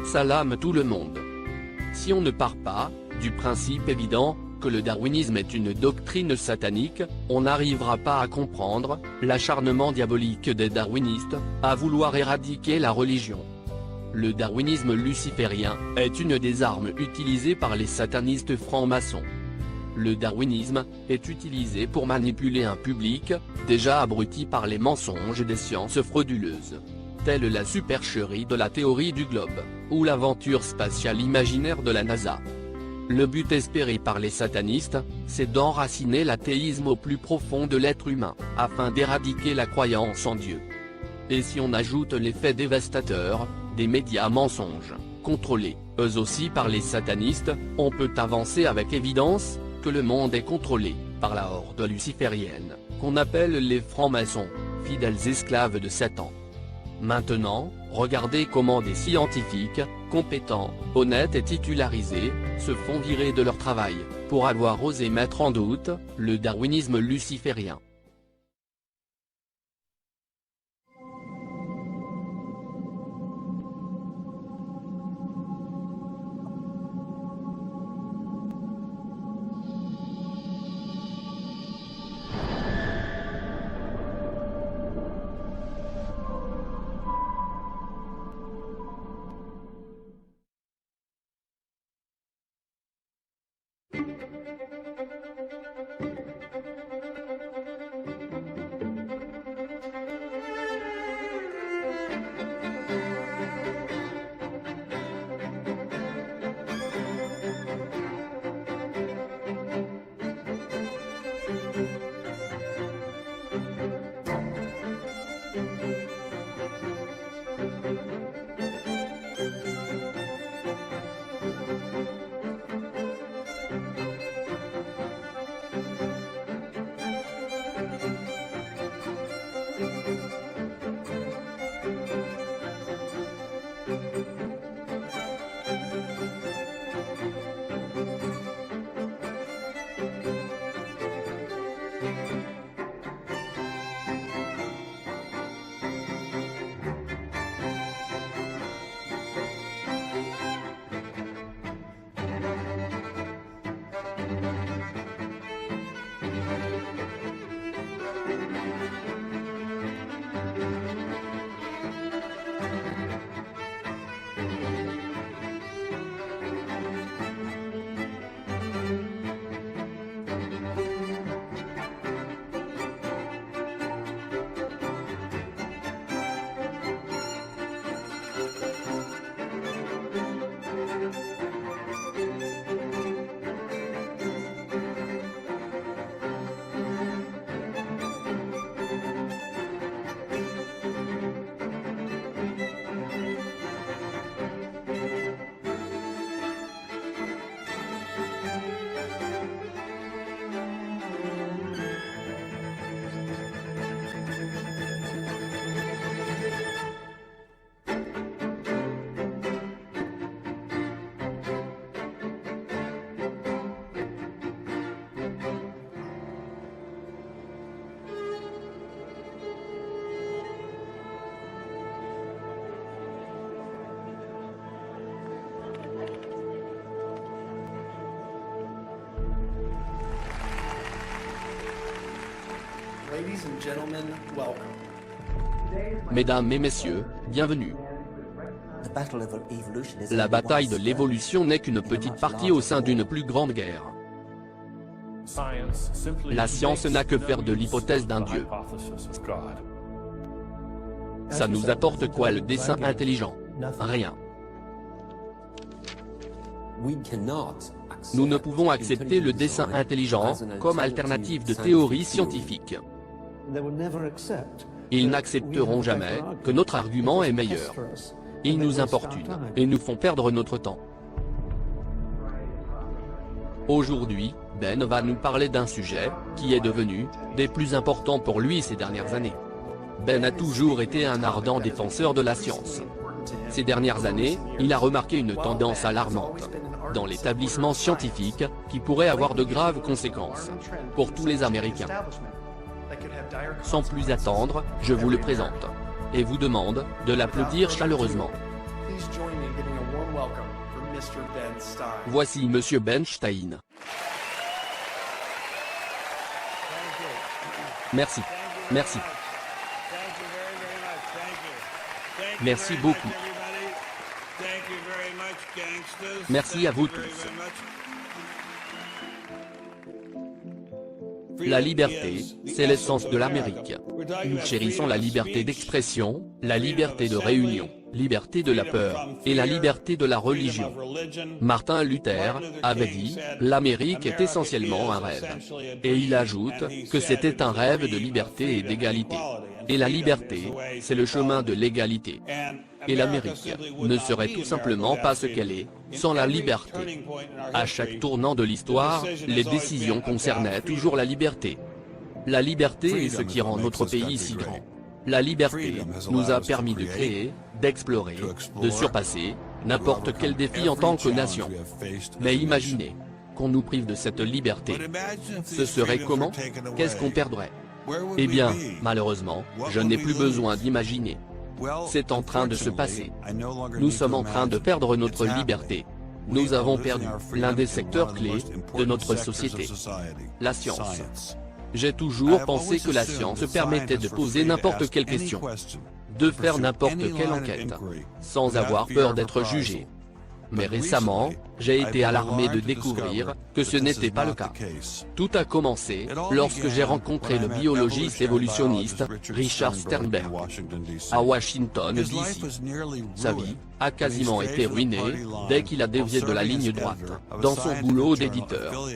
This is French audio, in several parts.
Salam tout le monde. Si on ne part pas du principe évident que le darwinisme est une doctrine satanique, on n'arrivera pas à comprendre l'acharnement diabolique des darwinistes à vouloir éradiquer la religion. Le darwinisme luciférien est une des armes utilisées par les satanistes francs-maçons. Le darwinisme est utilisé pour manipuler un public déjà abruti par les mensonges des sciences frauduleuses, telle la supercherie de la théorie du globe, ou l'aventure spatiale imaginaire de la NASA. Le but espéré par les satanistes, c'est d'enraciner l'athéisme au plus profond de l'être humain, afin d'éradiquer la croyance en Dieu. Et si on ajoute l'effet dévastateur des médias mensonges, contrôlés, eux aussi par les satanistes, on peut avancer avec évidence que le monde est contrôlé par la horde luciférienne, qu'on appelle les francs-maçons, fidèles esclaves de Satan. Maintenant, regardez comment des scientifiques, compétents, honnêtes et titularisés, se font virer de leur travail, pour avoir osé mettre en doute le darwinisme luciférien. Mesdames et messieurs, bienvenue. La bataille de l'évolution n'est qu'une petite partie au sein d'une plus grande guerre. La science n'a que faire de l'hypothèse d'un Dieu. Ça nous apporte quoi le dessein intelligent? Rien. Nous ne pouvons accepter le dessein intelligent comme alternative de théorie scientifique. Ils n'accepteront jamais que notre argument est meilleur. Ils nous importunent et nous font perdre notre temps. Aujourd'hui, Ben va nous parler d'un sujet qui est devenu des plus importants pour lui ces dernières années. Ben a toujours été un ardent défenseur de la science. Ces dernières années, il a remarqué une tendance alarmante dans l'établissement scientifique qui pourrait avoir de graves conséquences pour tous les Américains. Sans plus attendre, je vous le présente et vous demande de l'applaudir chaleureusement. Voici Monsieur Bernstein. Merci. Merci. Merci beaucoup. Merci à vous tous. La liberté, c'est l'essence de l'Amérique. Nous chérissons la liberté d'expression, la liberté de réunion, liberté de la peur, et la liberté de la religion. Martin Luther avait dit, l'Amérique est essentiellement un rêve. Et il ajoute, que c'était un rêve de liberté et d'égalité. Et la liberté, c'est le chemin de l'égalité. Et l'Amérique ne serait tout simplement pas ce qu'elle est, sans la liberté. À chaque tournant de l'histoire, les décisions concernaient toujours la liberté. La liberté est ce qui rend notre pays si grand. La liberté nous a permis de créer, d'explorer, de surpasser n'importe quel défi en tant que nation. Mais imaginez qu'on nous prive de cette liberté. Ce serait comment? Qu'est-ce qu'on perdrait? Eh bien, malheureusement, je n'ai plus besoin d'imaginer. C'est en train de se passer. Nous sommes en train de perdre notre liberté. Nous avons perdu l'un des secteurs clés de notre société. La science. J'ai toujours pensé que la science permettait de poser n'importe quelle question, de faire n'importe quelle enquête, sans avoir peur d'être jugé. Mais récemment, j'ai été alarmé de découvrir que ce n'était pas le cas. Tout a commencé lorsque j'ai rencontré le biologiste évolutionniste Richard Sternberg à Washington, D.C. Sa vie a quasiment été ruinée dès qu'il a dévié de la ligne droite dans son boulot d'éditeur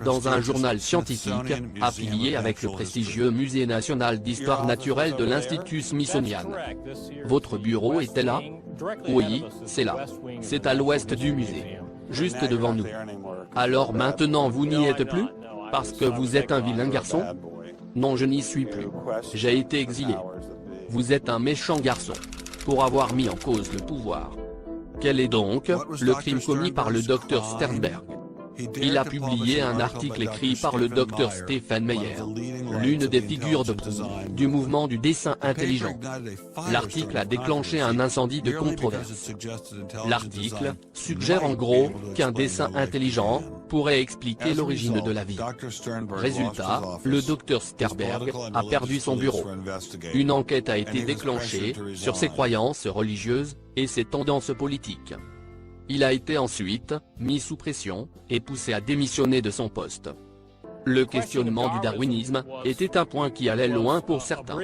dans un journal scientifique affilié avec le prestigieux Musée national d'histoire naturelle de l'Institut Smithsonian. Votre bureau était là? Oui, c'est là. C'est à l'ouest du musée, juste devant nous. Alors maintenant vous n'y êtes plus? Parce que vous êtes un vilain garçon? Non, je n'y suis plus. J'ai été exilé. Vous êtes un méchant garçon, pour avoir mis en cause le pouvoir. Quel est donc le crime commis par le docteur Sternberg? Il a publié un article écrit par le docteur Stephen Meyer, l'une des figures de proue du mouvement du dessin intelligent. L'article a déclenché un incendie de controverse. L'article suggère en gros qu'un dessin intelligent pourrait expliquer l'origine de la vie. Résultat, le docteur Sternberg a perdu son bureau. Une enquête a été déclenchée sur ses croyances religieuses et ses tendances politiques. Il a été ensuite mis sous pression et poussé à démissionner de son poste. Le questionnement du darwinisme était un point qui allait loin pour certains.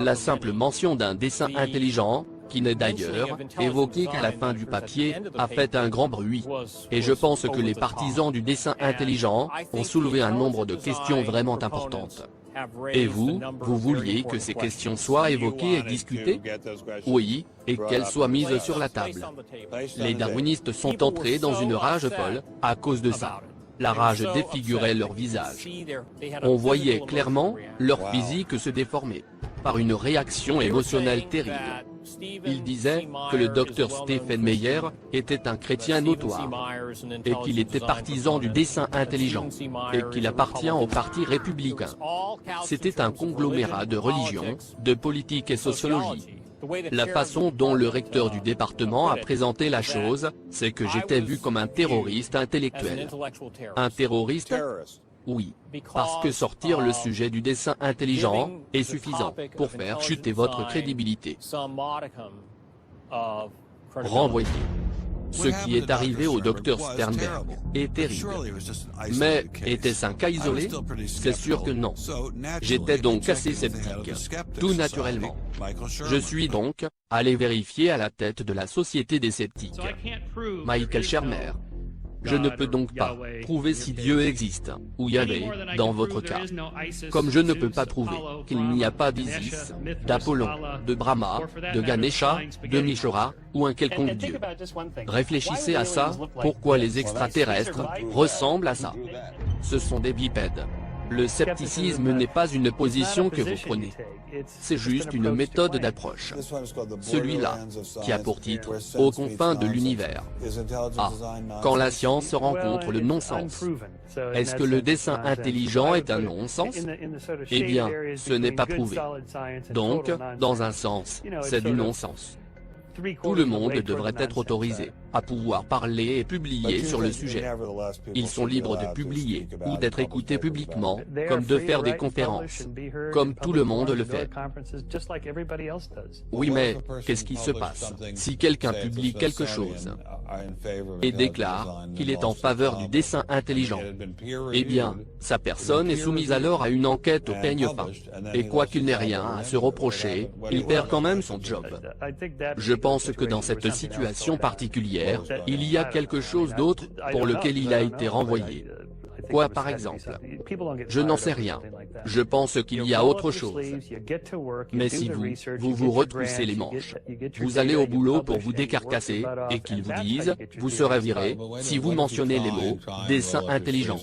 La simple mention d'un dessin intelligent, qui n'est d'ailleurs évoqué qu'à la fin du papier, a fait un grand bruit. Et je pense que les partisans du dessin intelligent ont soulevé un nombre de questions vraiment importantes. Et vous vouliez que ces questions soient évoquées et discutées? Oui, et qu'elles soient mises sur la table. Les darwinistes sont entrés dans une rage folle à cause de ça. La rage défigurait leur visage. On voyait clairement leur physique se déformer par une réaction émotionnelle terrible. Il disait que le docteur Stephen Meyer était un chrétien notoire, et qu'il était partisan du dessin intelligent, et qu'il appartient au parti républicain. C'était un conglomérat de religion, de politique et sociologie. La façon dont le recteur du département a présenté la chose, c'est que j'étais vu comme un terroriste intellectuel. Un terroriste? Oui, parce que sortir le sujet du dessin intelligent est suffisant pour faire chuter votre crédibilité. Renvoyé. Ce qui est arrivé au docteur Sternberg est terrible. Mais était-ce un cas isolé? C'est sûr que non. J'étais donc assez sceptique, tout naturellement. Je suis donc allé vérifier à la tête de la Société des sceptiques, Michael Shermer. Je ne peux donc pas prouver si Dieu existe, ou Yahvé, dans votre cas. Comme je ne peux pas prouver qu'il n'y a pas d'Isis, d'Apollon, de Brahma, de Ganesha, de Mishora, ou un quelconque Dieu. Réfléchissez à ça, pourquoi les extraterrestres ressemblent à ça? Ce sont des bipèdes. Le scepticisme n'est pas une position que vous prenez. C'est juste une méthode d'approche. Celui-là, qui a pour titre « Aux confins de l'univers ». Ah, quand la science rencontre le non-sens. Est-ce que le dessin intelligent est un non-sens? Eh bien, ce n'est pas prouvé. Donc, dans un sens, c'est du non-sens. Tout le monde devrait être autorisé à pouvoir parler et publier sur le sujet. Ils sont libres de publier ou d'être écoutés publiquement, comme de faire des conférences, comme tout le monde le fait. Oui, mais qu'est-ce qui se passe si quelqu'un publie quelque chose et déclare qu'il est en faveur du dessin intelligent? Eh bien, sa personne est soumise alors à une enquête au peigne fin. Et quoi qu'il n'ait rien à se reprocher, il perd quand même son job. Je pense que dans cette situation particulière, il y a quelque chose d'autre pour lequel il a été renvoyé. Quoi par exemple? Je n'en sais rien. Je pense qu'il y a autre chose. Mais si vous retroussez les manches, vous allez au boulot pour vous décarcasser, et qu'ils vous disent, vous serez viré, si vous mentionnez les mots « dessin intelligent ».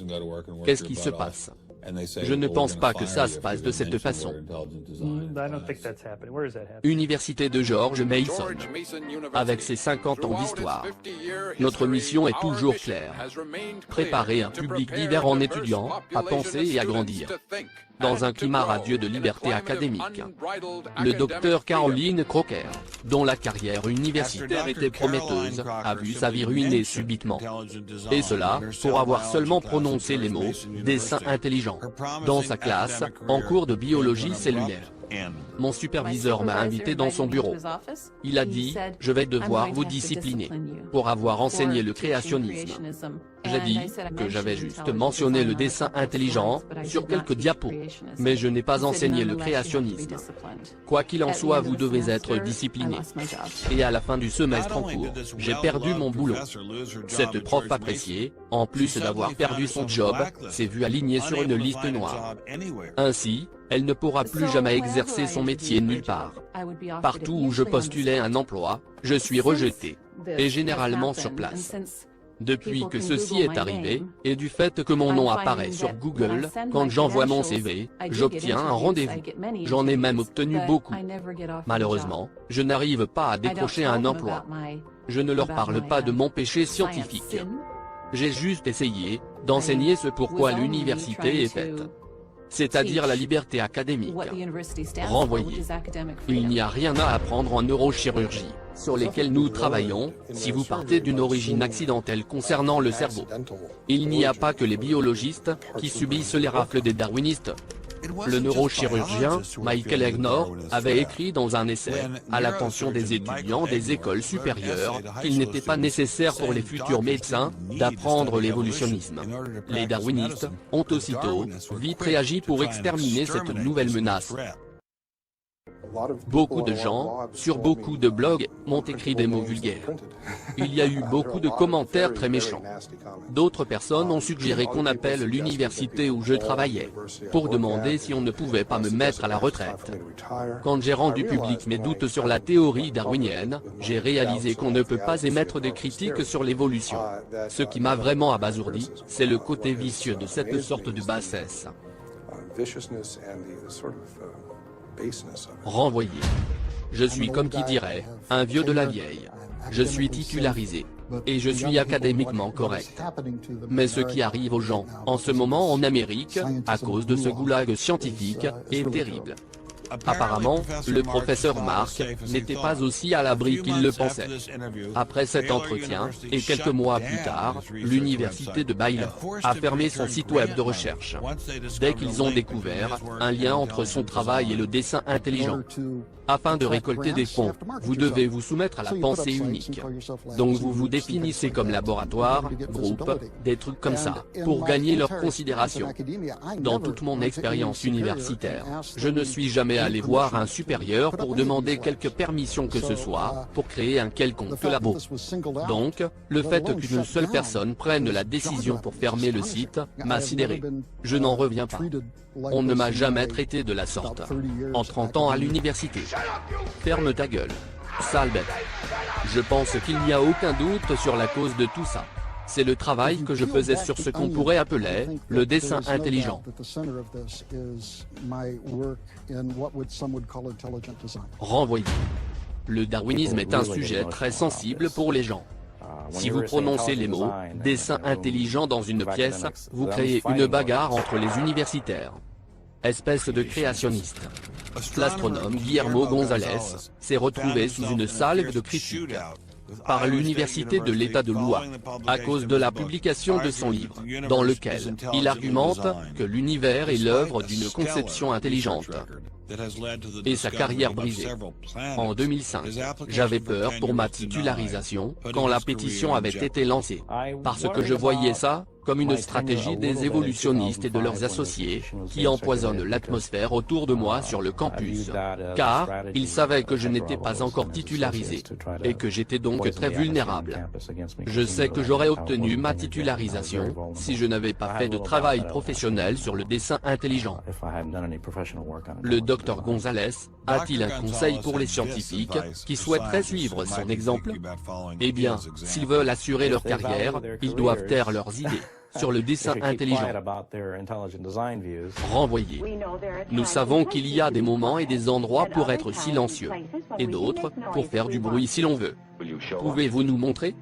Qu'est-ce qui se passe? Je ne pense pas que ça se passe de cette façon. Université de George Mason. Avec ses 50 ans d'histoire, notre mission est toujours claire. Préparer un public divers en étudiant, à penser et à grandir. Dans un climat radieux de liberté académique. Le docteur Caroline Crocker, dont la carrière universitaire était prometteuse, a vu sa vie ruinée subitement. Et cela, pour avoir seulement prononcé les mots « dessin intelligent » dans sa classe, en cours de biologie cellulaire. Mon superviseur m'a invité dans son bureau. Il a dit, je vais devoir vous discipliner, pour avoir enseigné le créationnisme. J'ai dit que j'avais juste mentionné le dessin intelligent sur quelques diapos, mais je n'ai pas enseigné le créationnisme. Quoi qu'il en soit, vous devez être discipliné. Et à la fin du semestre en cours, j'ai perdu mon boulot. Cette prof appréciée, en plus d'avoir perdu son job, s'est vue alignée sur une liste noire. Ainsi, elle ne pourra plus jamais exercer son métier nulle part. Partout où je postulais un emploi, je suis rejeté, et généralement sur place. Depuis que ceci est arrivé, et du fait que mon nom apparaît sur Google, quand j'envoie mon CV, j'obtiens un rendez-vous. J'en ai même obtenu beaucoup. Malheureusement, je n'arrive pas à décrocher un emploi. Je ne leur parle pas de mon péché scientifique. J'ai juste essayé d'enseigner ce pourquoi l'université est faite. C'est-à-dire la liberté académique. Renvoyé. Il n'y a rien à apprendre en neurochirurgie, sur lesquels nous travaillons, si vous partez d'une origine accidentelle concernant le cerveau. Il n'y a pas que les biologistes qui subissent les rafles des darwinistes. Le neurochirurgien, Michael Egnor, avait écrit dans un essai, à l'attention des étudiants des écoles supérieures, qu'il n'était pas nécessaire pour les futurs médecins, d'apprendre l'évolutionnisme. Les darwinistes ont aussitôt, vite réagi pour exterminer cette nouvelle menace. Beaucoup de gens, sur beaucoup de blogs, m'ont écrit des mots vulgaires. Il y a eu beaucoup de commentaires très méchants. D'autres personnes ont suggéré qu'on appelle l'université où je travaillais, pour demander si on ne pouvait pas me mettre à la retraite. Quand j'ai rendu public mes doutes sur la théorie darwinienne, j'ai réalisé qu'on ne peut pas émettre de critiques sur l'évolution. Ce qui m'a vraiment abasourdi, c'est le côté vicieux de cette sorte de bassesse. Renvoyé. Je suis comme qui dirait, un vieux de la vieille. Je suis titularisé. Et je suis académiquement correct. Mais ce qui arrive aux gens, en ce moment en Amérique, à cause de ce goulag scientifique, est terrible. Apparemment, le professeur Mark n'était pas aussi à l'abri qu'il le pensait. Après cet entretien, et quelques mois plus tard, l'université de Baylor a fermé son site web de recherche. Dès qu'ils ont découvert un lien entre son travail et le dessin intelligent. Afin de récolter des fonds, vous devez vous soumettre à la pensée unique. Donc vous vous définissez comme laboratoire, groupe, des trucs comme ça, pour gagner leur considération. Dans toute mon expérience universitaire, je ne suis jamais allé voir un supérieur pour demander quelque permission que ce soit, pour créer un quelconque labo. Donc, le fait qu'une seule personne prenne la décision pour fermer le site, m'a sidéré. Je n'en reviens pas. On ne m'a jamais traité de la sorte. En 30 ans à l'université. Ferme ta gueule. Sale bête. Je pense qu'il n'y a aucun doute sur la cause de tout ça. C'est le travail que je faisais sur ce qu'on pourrait appeler le dessin intelligent. Renvoyé. Le darwinisme est un sujet très sensible pour les gens. Si vous prononcez les mots « dessin intelligent » dans une pièce, vous créez une bagarre entre les universitaires. Espèce de créationniste. L'astronome Guillermo González s'est retrouvé sous une salve de critiques par l'Université de l'État de l'Iowa, à cause de la publication de son livre, dans lequel il argumente que l'univers est l'œuvre d'une conception intelligente, et sa carrière brisée. En 2005, j'avais peur pour ma titularisation quand la pétition avait été lancée, parce que je voyais ça comme une stratégie des évolutionnistes et de leurs associés, qui empoisonnent l'atmosphère autour de moi sur le campus, car ils savaient que je n'étais pas encore titularisé, et que j'étais donc très vulnérable. Je sais que j'aurais obtenu ma titularisation si je n'avais pas fait de travail professionnel sur le dessin intelligent. Le Dr González a-t-il un conseil pour les scientifiques qui souhaiteraient suivre son exemple? Eh bien, s'ils veulent assurer leur carrière, ils doivent taire leurs idées sur le dessin intelligent. Renvoyé. Nous savons qu'il y a des moments et des endroits pour être silencieux, et d'autres pour faire du bruit si l'on veut. Pouvez-vous nous montrer?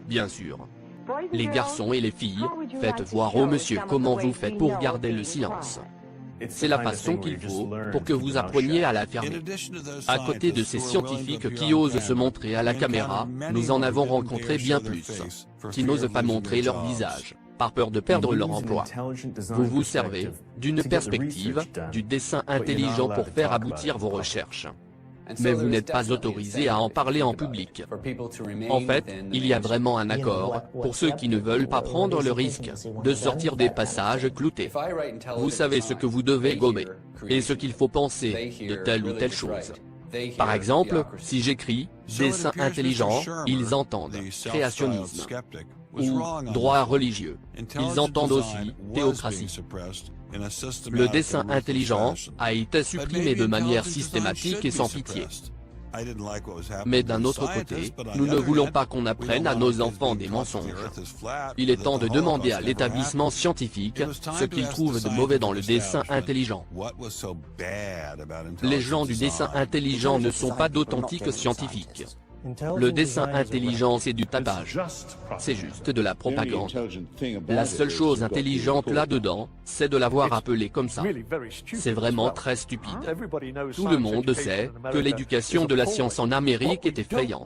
Bien sûr. Les garçons et les filles, faites voir au monsieur comment vous faites pour garder le silence. C'est la façon qu'il faut pour que vous appreniez à la fermer. À côté de ces scientifiques qui osent se montrer à la caméra, nous en avons rencontré bien plus, qui n'osent pas montrer leur visage, par peur de perdre leur emploi. Vous vous servez d'une perspective, du dessin intelligent pour faire aboutir vos recherches. Mais vous n'êtes pas autorisé à en parler en public. En fait, il y a vraiment un accord, pour ceux qui ne veulent pas prendre le risque de sortir des passages cloutés. Vous savez ce que vous devez gommer, et ce qu'il faut penser de telle ou telle chose. Par exemple, si j'écris « dessin intelligent », ils entendent « créationnisme » ou « droit religieux ». Ils entendent aussi « théocratie ». Le dessin intelligent a été supprimé de manière systématique et sans pitié. Mais d'un autre côté, nous ne voulons pas qu'on apprenne à nos enfants des mensonges. Il est temps de demander à l'établissement scientifique ce qu'il trouve de mauvais dans le dessin intelligent. Les gens du dessin intelligent ne sont pas d'authentiques scientifiques. Le dessin intelligent, c'est du tapage. C'est juste de la propagande. La seule chose intelligente là-dedans, c'est de l'avoir appelé comme ça. C'est vraiment très stupide. Tout le monde sait que l'éducation de la science en Amérique est effrayante.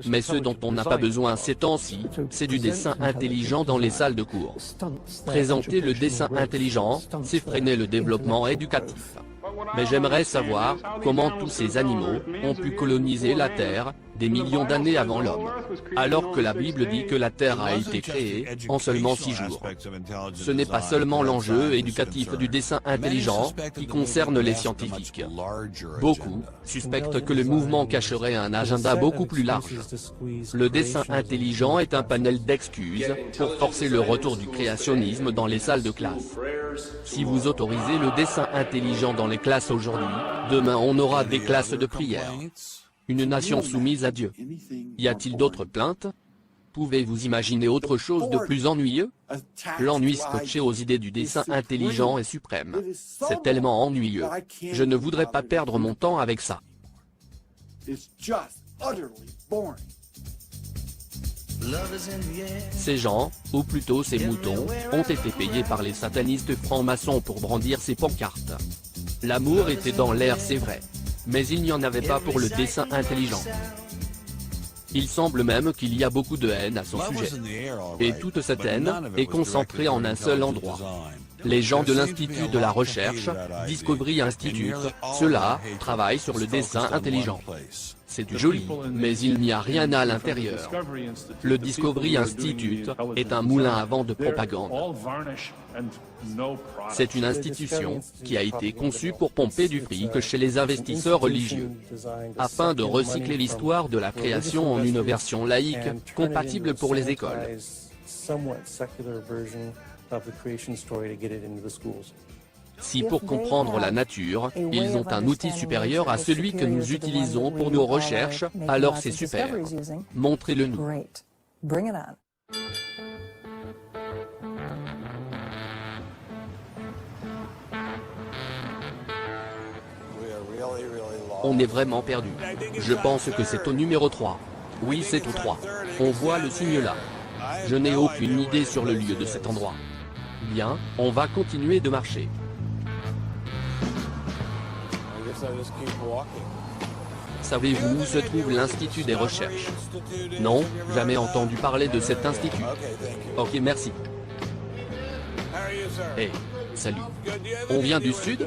Mais ce dont on n'a pas besoin ces temps-ci, c'est du dessin intelligent dans les salles de cours. Présenter le dessin intelligent, c'est freiner le développement éducatif. Mais j'aimerais savoir comment tous ces animaux ont pu coloniser la Terre des millions d'années avant l'homme, alors que la Bible dit que la Terre a été créée en seulement 6 jours. Ce n'est pas seulement l'enjeu éducatif du dessin intelligent qui concerne les scientifiques. Beaucoup suspectent que le mouvement cacherait un agenda beaucoup plus large. Le dessin intelligent est un panel d'excuses pour forcer le retour du créationnisme dans les salles de classe. Si vous autorisez le dessin intelligent dans les classes aujourd'hui, demain on aura des classes de prière. Une nation soumise à Dieu. Y a-t-il d'autres plaintes? Pouvez-vous imaginer autre chose de plus ennuyeux? L'ennui scotché aux idées du dessin intelligent est suprême. C'est tellement ennuyeux. Je ne voudrais pas perdre mon temps avec ça. Ces gens, ou plutôt ces moutons, ont été payés par les satanistes francs-maçons pour brandir ces pancartes. L'amour était dans l'air, c'est vrai. Mais il n'y en avait pas pour le dessin intelligent. Il semble même qu'il y a beaucoup de haine à son sujet. Et toute cette haine est concentrée en un seul endroit. Les gens de l'Institut de la Recherche, Discovery Institute, ceux-là, travaillent sur le dessin intelligent. C'est du joli, mais il n'y a rien à l'intérieur. Le Discovery Institute est un moulin à vent de propagande. C'est une institution qui a été conçue pour pomper du fric chez les investisseurs religieux, afin de recycler l'histoire de la création en une version laïque, compatible pour les écoles. Si pour comprendre la nature, ils ont un outil supérieur à celui que nous utilisons pour nos recherches, alors c'est super. Montrez-le nous. On est vraiment perdu. Je pense que c'est au numéro 3. Oui, c'est au 3. On voit le signe là. Je n'ai aucune idée sur le lieu de cet endroit. Bien, on va continuer de marcher. Savez-vous où se trouve l'Institut des recherches? Non, jamais entendu parler de cet institut. Ok, merci. Hey, salut. On vient du sud?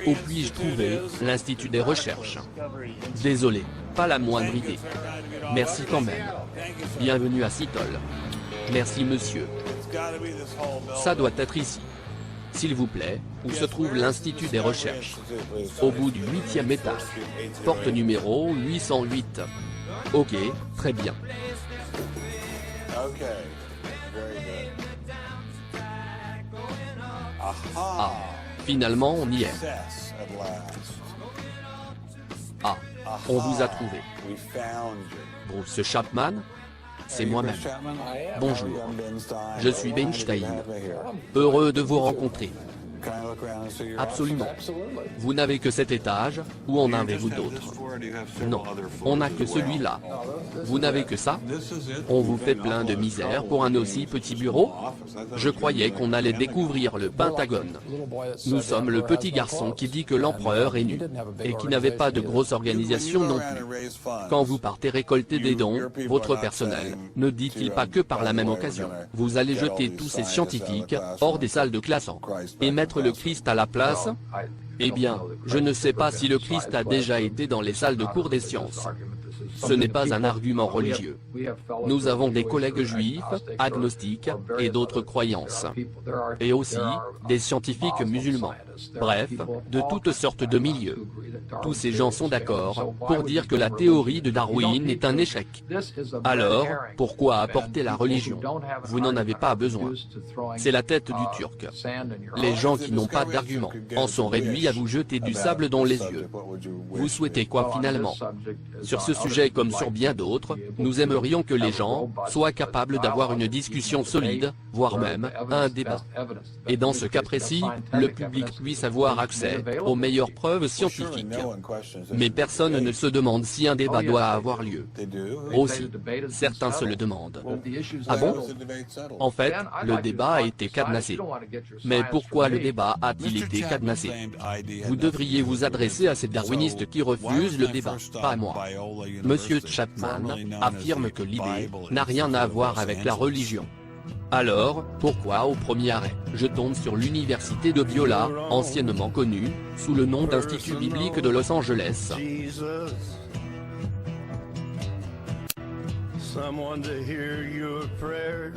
Où puis-je trouver l'Institut des recherches? Désolé, pas la moindre idée. Merci quand même. Bienvenue à Seattle. Merci monsieur. Ça doit être ici. S'il vous plaît, où se trouve l'Institut des recherches? Au bout du 8e étage. Porte numéro 808. Ok, très bien. Ah, finalement on y est. Ah, on vous a trouvé. Bruce Chapman? C'est moi-même. Bonjour. Je suis Weinstein. Heureux de vous rencontrer. Absolument. Vous n'avez que cet étage, ou en avez-vous d'autres? Non, on n'a que celui-là. Vous n'avez que ça? On vous fait plein de misère pour un aussi petit bureau? Je croyais qu'on allait découvrir le Pentagone. Nous sommes le petit garçon qui dit que l'empereur est nu, et qui n'avait pas de grosse organisation non plus. Quand vous partez récolter des dons, votre personnel, ne dit-il pas que par la même occasion, vous allez jeter tous ces scientifiques hors des salles de classe et mettre le Christ à la place? Eh bien, je ne sais pas si le Christ a déjà été dans les salles de cours des sciences. Ce n'est pas un argument religieux. Nous avons des collègues juifs, agnostiques, et d'autres croyances. Et aussi, des scientifiques musulmans. Bref, de toutes sortes de milieux. Tous ces gens sont d'accord pour dire que la théorie de Darwin est un échec. Alors, pourquoi apporter la religion? Vous n'en avez pas besoin. C'est la tête du Turc. Les gens qui n'ont pas d'arguments en sont réduits à vous jeter du sable dans les yeux. Vous souhaitez quoi finalement? Sur ce sujet comme sur bien d'autres, nous aimerions que les gens soient capables d'avoir une discussion solide, voire même un débat. Et dans ce cas précis, le public puisse avoir accès aux meilleures preuves scientifiques. Mais personne ne se demande si un débat doit avoir lieu. Aussi, certains se le demandent. Ah bon? En fait, le débat a été cadenassé. Mais pourquoi le débat a-t-il été cadenassé? Vous devriez vous adresser à ces darwinistes qui refusent le débat, pas moi. Monsieur Chapman affirme que l'idée n'a rien à voir avec la religion. Alors, pourquoi au premier arrêt, je tombe sur l'université de Biola, anciennement connue, sous le nom d'Institut biblique de Los Angeles? Someone to hear your prayers,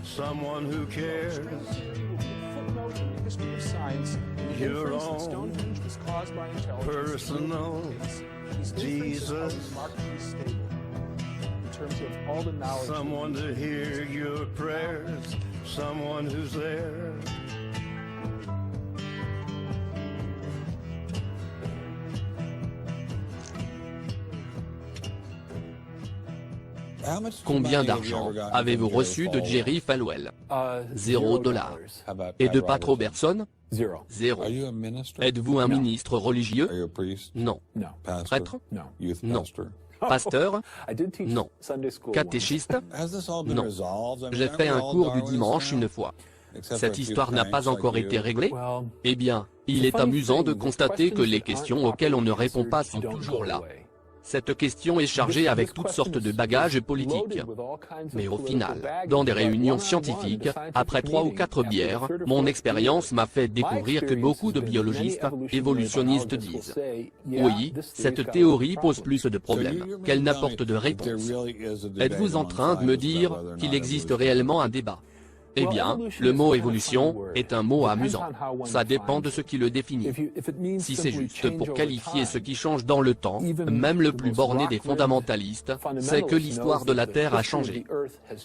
someone who cares. Your own personal Jesus. Someone to hear your prayers, someone who's there. Combien d'argent avez-vous reçu de Jerry Falwell? $0. Et de Pat Robertson? 0. Êtes-vous un ministre religieux? Non. Prêtre? Non. Pasteur? Non. Catéchiste? Non. J'ai fait un cours du dimanche une fois. Cette histoire n'a pas encore été réglée? Eh bien, il est amusant de constater que les questions auxquelles on ne répond pas sont toujours là. Cette question est chargée avec toutes sortes de bagages politiques. Mais au final, dans des réunions scientifiques, après 3 ou 4 bières, mon expérience m'a fait découvrir que beaucoup de biologistes, évolutionnistes disent « Oui, cette théorie pose plus de problèmes qu'elle n'apporte de réponses. » Êtes-vous en train de me dire qu'il existe réellement un débat? Eh bien, le mot évolution est un mot amusant. Ça dépend de ce qui le définit. Si c'est juste pour qualifier ce qui change dans le temps, même le plus borné des fondamentalistes, c'est que l'histoire de la Terre a changé.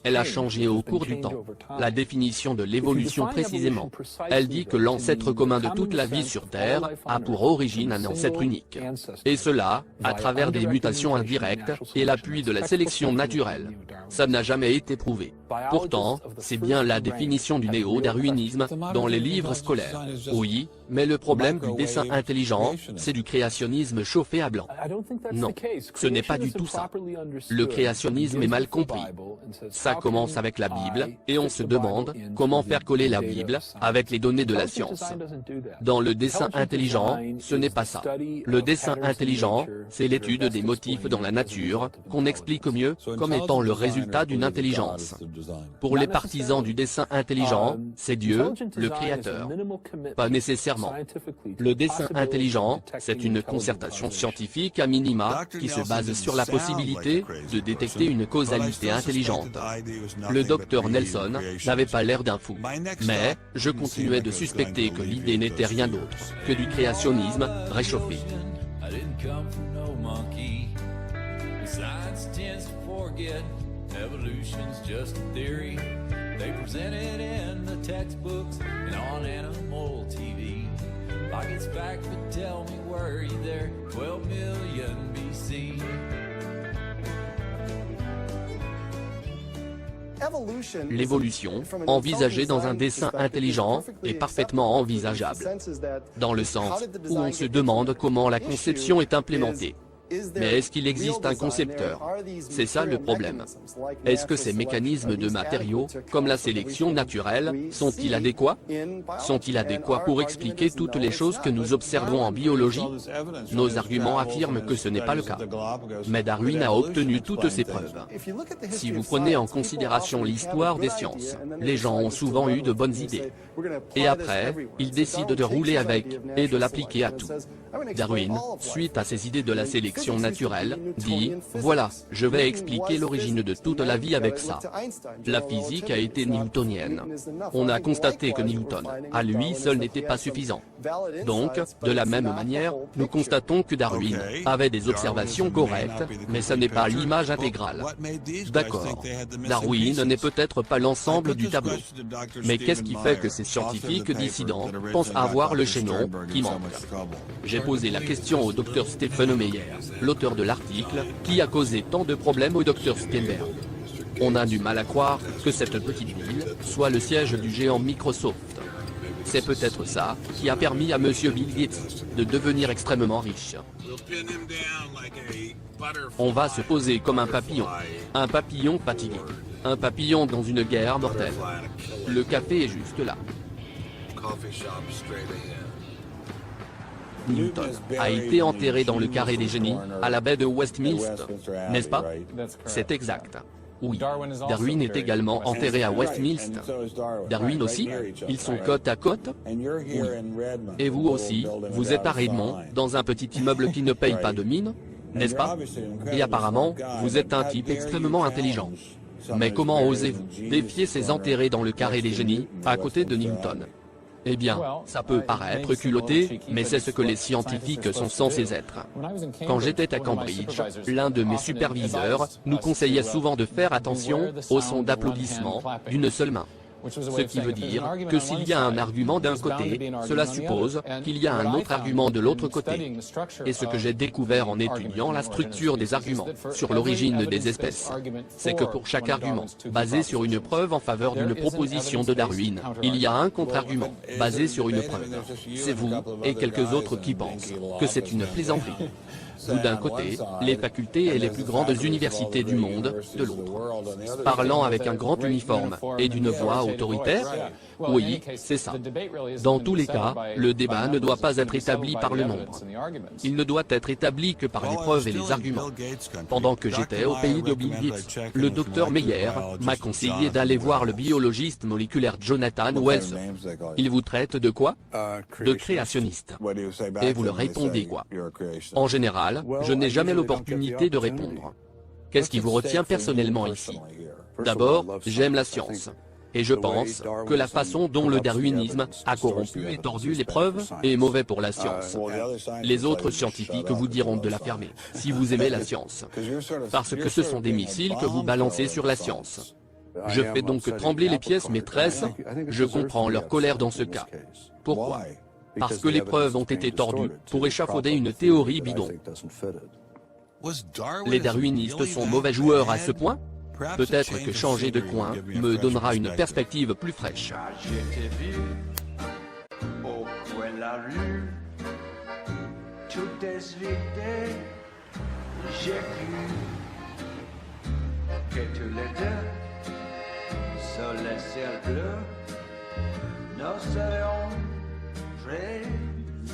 Elle a changé au cours du temps. La définition de l'évolution précisément. Elle dit que l'ancêtre commun de toute la vie sur Terre a pour origine un ancêtre unique. Et cela, à travers des mutations indirectes et l'appui de la sélection naturelle. Ça n'a jamais été prouvé. Pourtant, c'est bien la définition du néo-darwinisme dans les livres scolaires. Oui, Mais le problème du dessin intelligent, c'est du créationnisme chauffé à blanc. Non, ce n'est pas du tout ça. Le créationnisme est mal compris. Ça commence avec la Bible, et on se demande comment faire coller la Bible avec les données de la science. Dans le dessin intelligent, ce n'est pas ça. Le dessin intelligent, c'est l'étude des motifs dans la nature, qu'on explique mieux comme étant le résultat d'une intelligence. Pour les partisans du dessin intelligent, c'est Dieu, le créateur. Pas nécessairement. Le dessin intelligent, c'est une concertation scientifique à minima, qui se base sur la possibilité de détecter une causalité intelligente. Le docteur Nelson n'avait pas l'air d'un fou. Mais, je continuais de suspecter que l'idée n'était rien d'autre que du créationnisme réchauffé. Evolution's just a theory. They present it in the textbooks and on animal TV. Like it's fact, but tell me, were you there? 12 million BC. L'évolution, envisagée dans un dessin intelligent, est parfaitement envisageable. Dans le sens où on se demande comment la conception est implémentée. Mais est-ce qu'il existe un concepteur? C'est ça le problème. Est-ce que ces mécanismes de matériaux, comme la sélection naturelle, sont-ils adéquats? Sont-ils adéquats pour expliquer toutes les choses que nous observons en biologie? Nos arguments affirment que ce n'est pas le cas. Mais Darwin a obtenu toutes ces preuves. Si vous prenez en considération l'histoire des sciences, les gens ont souvent eu de bonnes idées. Et après, ils décident de rouler avec, et de l'appliquer à tout. Darwin, suite à ses idées de la sélection naturelle, dit « Voilà, je vais expliquer l'origine de toute la vie avec ça ». La physique a été newtonienne. On a constaté que Newton, à lui seul, n'était pas suffisant. Donc, de la même manière, nous constatons que Darwin avait des observations correctes, mais ça n'est pas l'image intégrale. D'accord, Darwin n'est peut-être pas l'ensemble du tableau. Mais qu'est-ce qui fait que ces scientifiques dissidents pensent avoir le chaînon qui manque? J'ai posé la question au Dr Stephen Meyer, l'auteur de l'article, qui a causé tant de problèmes au Dr Steinberg. On a du mal à croire que cette petite ville soit le siège du géant Microsoft. C'est peut-être ça qui a permis à Monsieur Bill Gates de devenir extrêmement riche. On va se poser comme un papillon fatigué, un papillon dans une guerre mortelle. Le café est juste là. Newton a été enterré dans le carré des génies, à la baie de Westminster, n'est-ce pas? C'est exact. Oui, Darwin est également enterré à Westminster. Darwin aussi? Ils sont côte à côte? Oui. Et vous aussi, vous êtes à Redmond, dans un petit immeuble qui ne paye pas de mine, n'est-ce pas? Et apparemment, vous êtes un type extrêmement intelligent. Mais comment osez-vous défier ces enterrés dans le carré des génies, à côté de Newton? Eh bien, ça peut paraître culotté, mais c'est ce que les scientifiques sont censés être. Quand j'étais à Cambridge, l'un de mes superviseurs nous conseillait souvent de faire attention aux sons d'applaudissements d'une seule main. Ce qui veut dire que s'il y a un argument d'un côté, cela suppose qu'il y a un autre argument de l'autre côté. Et ce que j'ai découvert en étudiant la structure des arguments sur l'origine des espèces, c'est que pour chaque argument, basé sur une preuve en faveur d'une proposition de Darwin, il y a un contre-argument, basé sur une preuve. C'est vous, et quelques autres qui pensent que c'est une plaisanterie. Ou d'un côté, les facultés et les plus grandes universités du monde, de l'autre. Parlant avec un grand uniforme et d'une voix autoritaire? Oui, c'est ça. Dans tous les cas, le débat ne doit pas être établi par le nombre. Il ne doit être établi que par les preuves et les arguments. Pendant que j'étais au pays de Bill Gates, le docteur Meyer m'a conseillé d'aller voir le biologiste moléculaire Jonathan Wells. Il vous traite de quoi? De créationniste. Et vous leur répondez quoi? En général, je n'ai jamais l'opportunité de répondre. Qu'est-ce qui vous retient personnellement ici? D'abord, j'aime la science. Et je pense que la façon dont le darwinisme a corrompu et tordu les preuves est mauvais pour la science. Les autres scientifiques vous diront de la fermer, si vous aimez la science. Parce que ce sont des missiles que vous balancez sur la science. Je fais donc trembler les pièces maîtresses, je comprends leur colère dans ce cas. Pourquoi? Parce que les preuves ont été tordues pour échafauder une théorie bidon. Les darwinistes sont mauvais joueurs à ce point? Peut-être que changer de coin me donnera une perspective plus fraîche. la rue, tout est vidé. J'ai cru que tous les deux, sur le ciel bleu, nous serions très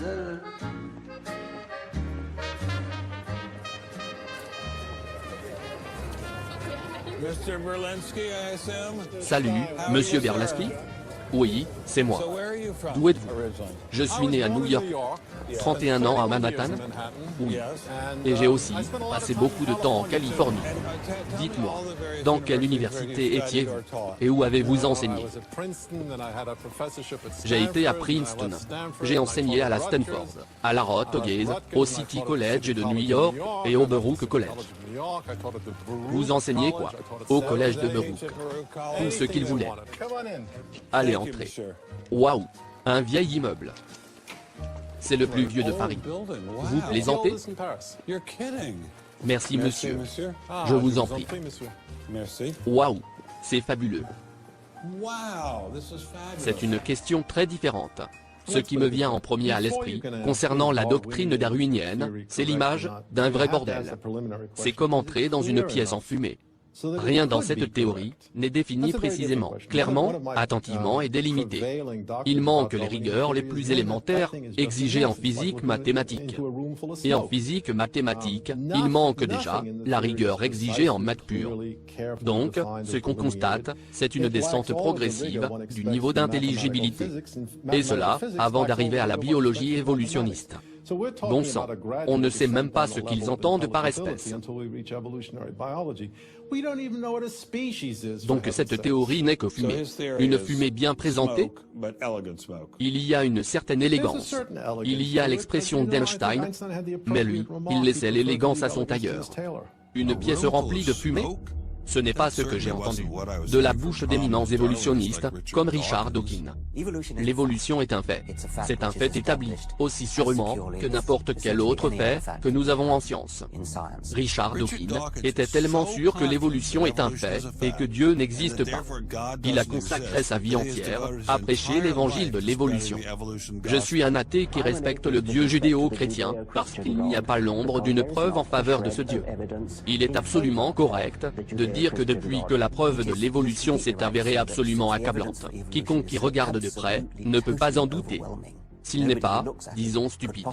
heureux. Mr. Berlinski, I assume? Salut, monsieur Berlinski? Oui, c'est moi. So where are you from? D'où êtes-vous? Originally? Je suis né à New York, 31 ans à Manhattan. Oui. Yes. Et j'ai aussi passé beaucoup de temps en Californie. Dites-moi, dans quelle université étiez-vous et où avez-vous enseigné? J'ai été à Princeton. J'ai enseigné à la Stanford, à la Rutgers, au City College de New York et au Baruch College. Vous enseignez quoi? Au collège de Baruch. Tout ce qu'il voulait. Allez entrer. Waouh, un vieil immeuble. C'est le plus vieux de Paris. Vous plaisantez? You're kidding. Merci monsieur. Ah, Je vous en prie. Merci. Waouh, c'est fabuleux. Wow, this is fabulous. C'est une question très différente. Ce qui me vient en premier à l'esprit, concernant la doctrine darwinienne, c'est l'image d'un vrai bordel. C'est comme entrer dans une pièce en fumée. Rien dans cette théorie n'est défini précisément, clairement, attentivement et délimité. Il manque les rigueurs les plus élémentaires exigées en physique mathématique. Et en physique mathématique, il manque déjà la rigueur exigée en maths pure. Donc, ce qu'on constate, c'est une descente progressive du niveau d'intelligibilité. Et cela avant d'arriver à la biologie évolutionniste. Bon sang, on ne sait même pas ce qu'ils entendent par espèce. Donc cette théorie n'est que fumée. Une fumée bien présentée. Il y a une certaine élégance. Il y a l'expression d'Einstein, mais lui, il laissait l'élégance à son tailleur. Une pièce remplie de fumée. Ce n'est pas ce que j'ai entendu de la bouche d'éminents évolutionnistes comme Richard Dawkins. L'évolution est un fait. C'est un fait établi, aussi sûrement que n'importe quel autre fait que nous avons en science. Richard Dawkins était tellement sûr que l'évolution est un fait et que Dieu n'existe pas. Il a consacré sa vie entière à prêcher l'évangile de l'évolution. Je suis un athée qui respecte le Dieu judéo-chrétien parce qu'il n'y a pas l'ombre d'une preuve en faveur de ce Dieu. Il est absolument correct de dire que depuis que la preuve de l'évolution s'est avérée absolument accablante, quiconque qui regarde de près ne peut pas en douter. S'il n'est pas, disons, stupide.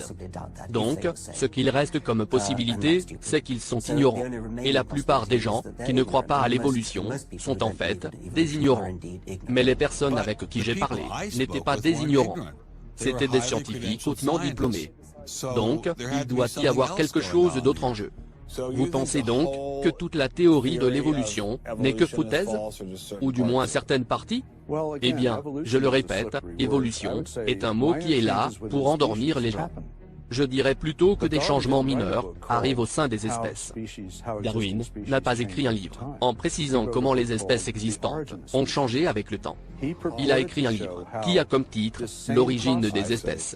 Donc, ce qu'il reste comme possibilité, c'est qu'ils sont ignorants. Et la plupart des gens qui ne croient pas à l'évolution sont en fait des ignorants. Mais les personnes avec qui j'ai parlé n'étaient pas des ignorants. C'étaient des scientifiques hautement diplômés. Donc, il doit y avoir quelque chose d'autre en jeu. Vous pensez donc que toute la théorie de l'évolution n'est que foutaise? Ou du moins certaines parties? Eh bien, je le répète, évolution est un mot qui est là pour endormir les gens. Je dirais plutôt que des changements mineurs arrivent au sein des espèces. Darwin n'a pas écrit un livre en précisant comment les espèces existantes ont changé avec le temps. Il a écrit un livre qui a comme titre « L'origine des espèces ».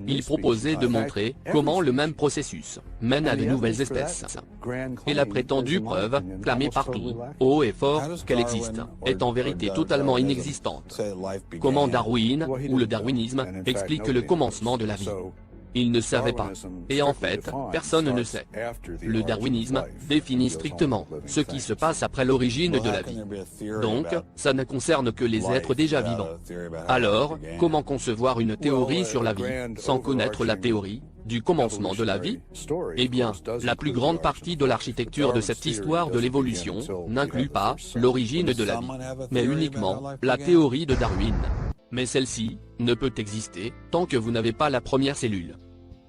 Il proposait de montrer comment le même processus mène à de nouvelles espèces. Et la prétendue preuve, clamée partout, haut et fort, qu'elle existe, est en vérité totalement inexistante. Comment Darwin, ou le darwinisme, explique le commencement de la vie? Il ne savait pas. Et en fait, personne ne sait. Le darwinisme définit strictement ce qui se passe après l'origine de la vie. Donc, ça ne concerne que les êtres déjà vivants. Alors, comment concevoir une théorie sur la vie, sans connaître la théorie du commencement de la vie? Eh bien, la plus grande partie de l'architecture de cette histoire de l'évolution n'inclut pas l'origine de la vie, mais uniquement la théorie de Darwin. Mais celle-ci ne peut exister tant que vous n'avez pas la première cellule.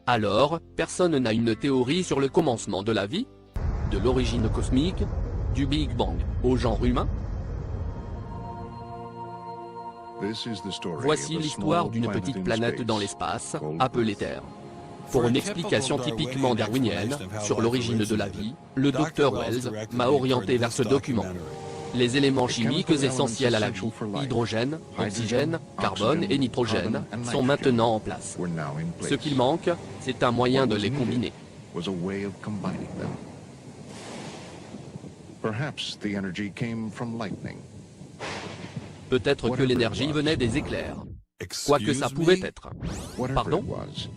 Alors, personne n'a une théorie sur le commencement de la vie? De l'origine cosmique? Du Big Bang au genre humain? Voici l'histoire d'une petite planète dans l'espace, appelée Terre. Pour une explication typiquement darwinienne sur l'origine de la vie, le Dr Wells m'a orienté vers ce document. Les éléments chimiques essentiels à la vie, hydrogène, oxygène, carbone et nitrogène, sont maintenant en place. Ce qu'il manque, c'est un moyen de les combiner. Peut-être que l'énergie venait des éclairs. Quoi que ça pouvait être. Pardon?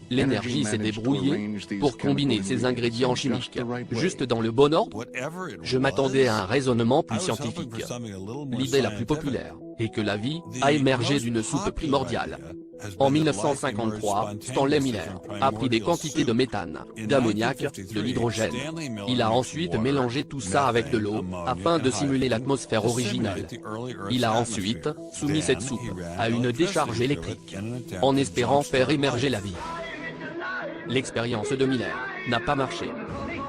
L'énergie s'est débrouillée pour combiner ces ingrédients chimiques, juste dans le bon ordre. Je m'attendais à un raisonnement plus scientifique. L'idée la plus populaire est que la vie a émergé d'une soupe primordiale. En 1953, Stanley Miller a pris des quantités de méthane, d'ammoniac, de l'hydrogène. Il a ensuite mélangé tout ça avec de l'eau, afin de simuler l'atmosphère originale. Il a ensuite soumis cette soupe à une décharge électrique, en espérant faire émerger la vie. L'expérience de Miller n'a pas marché.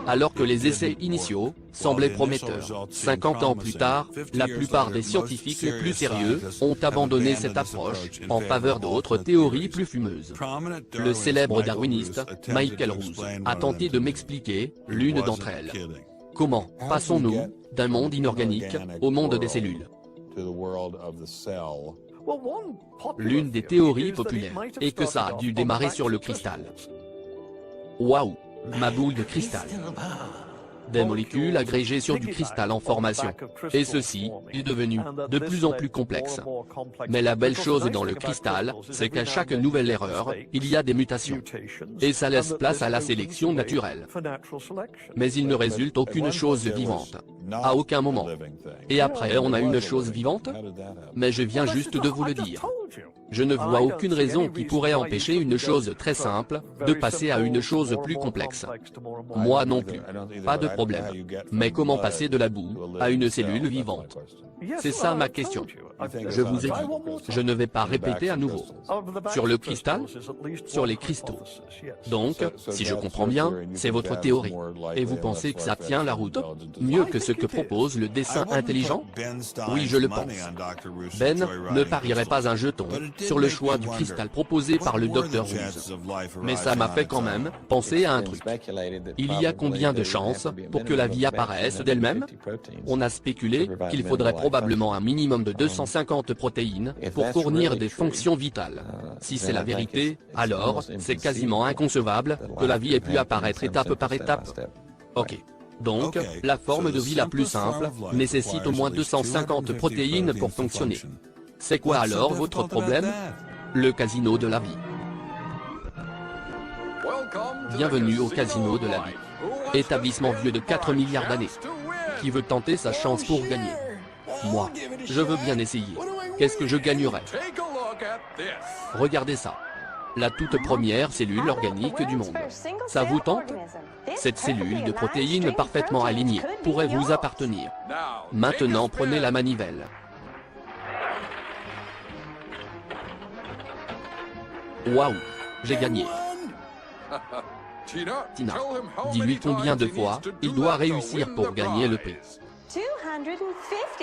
Alors que les essais initiaux semblaient prometteurs, 50 ans plus tard, la plupart des scientifiques les plus sérieux ont abandonné cette approche en faveur d'autres théories plus fumeuses. Le célèbre darwiniste, Michael Ruse, a tenté de m'expliquer l'une d'entre elles. Comment passons-nous d'un monde inorganique au monde des cellules? L'une des théories populaires est que ça a dû démarrer sur le cristal. Waouh! Ma boule de cristal. Des molécules agrégées sur du cristal en formation. Et ceci est devenu de plus en plus complexe. Mais la belle chose dans le cristal, c'est qu'à chaque nouvelle erreur, il y a des mutations. Et ça laisse place à la sélection naturelle. Mais il ne résulte aucune chose vivante. À aucun moment. Et après on a une chose vivante? Mais je viens juste de vous le dire. Je ne vois aucune raison qui pourrait empêcher une chose très simple de passer à une chose plus complexe. Moi non plus. Pas de problème. Mais comment passer de la boue à une cellule vivante? C'est ça ma question. Je vous ai dit. Je ne vais pas répéter à nouveau. Sur le cristal? Sur les cristaux. Donc, si je comprends bien, c'est votre théorie. Et vous pensez que ça tient la route? Mieux que ce que propose le dessin intelligent? Oui, je le pense. Ben ne parierait pas un jeton sur le choix du cristal proposé par le Dr Ruse. Mais ça m'a fait quand même penser à un truc. Il y a combien de chances pour que la vie apparaisse d'elle-même? On a spéculé qu'il faudrait probablement un minimum de 250 protéines pour fournir des fonctions vitales. Si c'est la vérité, alors c'est quasiment inconcevable que la vie ait pu apparaître étape par étape. Ok. Donc, la forme de vie la plus simple nécessite au moins 250 protéines pour fonctionner. C'est quoi alors votre problème? Le casino de la vie. Bienvenue au casino de la vie. Établissement vieux de 4 milliards d'années. Qui veut tenter sa chance pour gagner? Moi, je veux bien essayer. Qu'est-ce que je gagnerais? Regardez ça. La toute première cellule organique du monde. Ça vous tente? Cette cellule de protéines parfaitement alignée pourrait vous appartenir. Maintenant prenez la manivelle. Waouh, j'ai gagné. Tina, dis-lui combien de fois il doit réussir pour gagner le prix.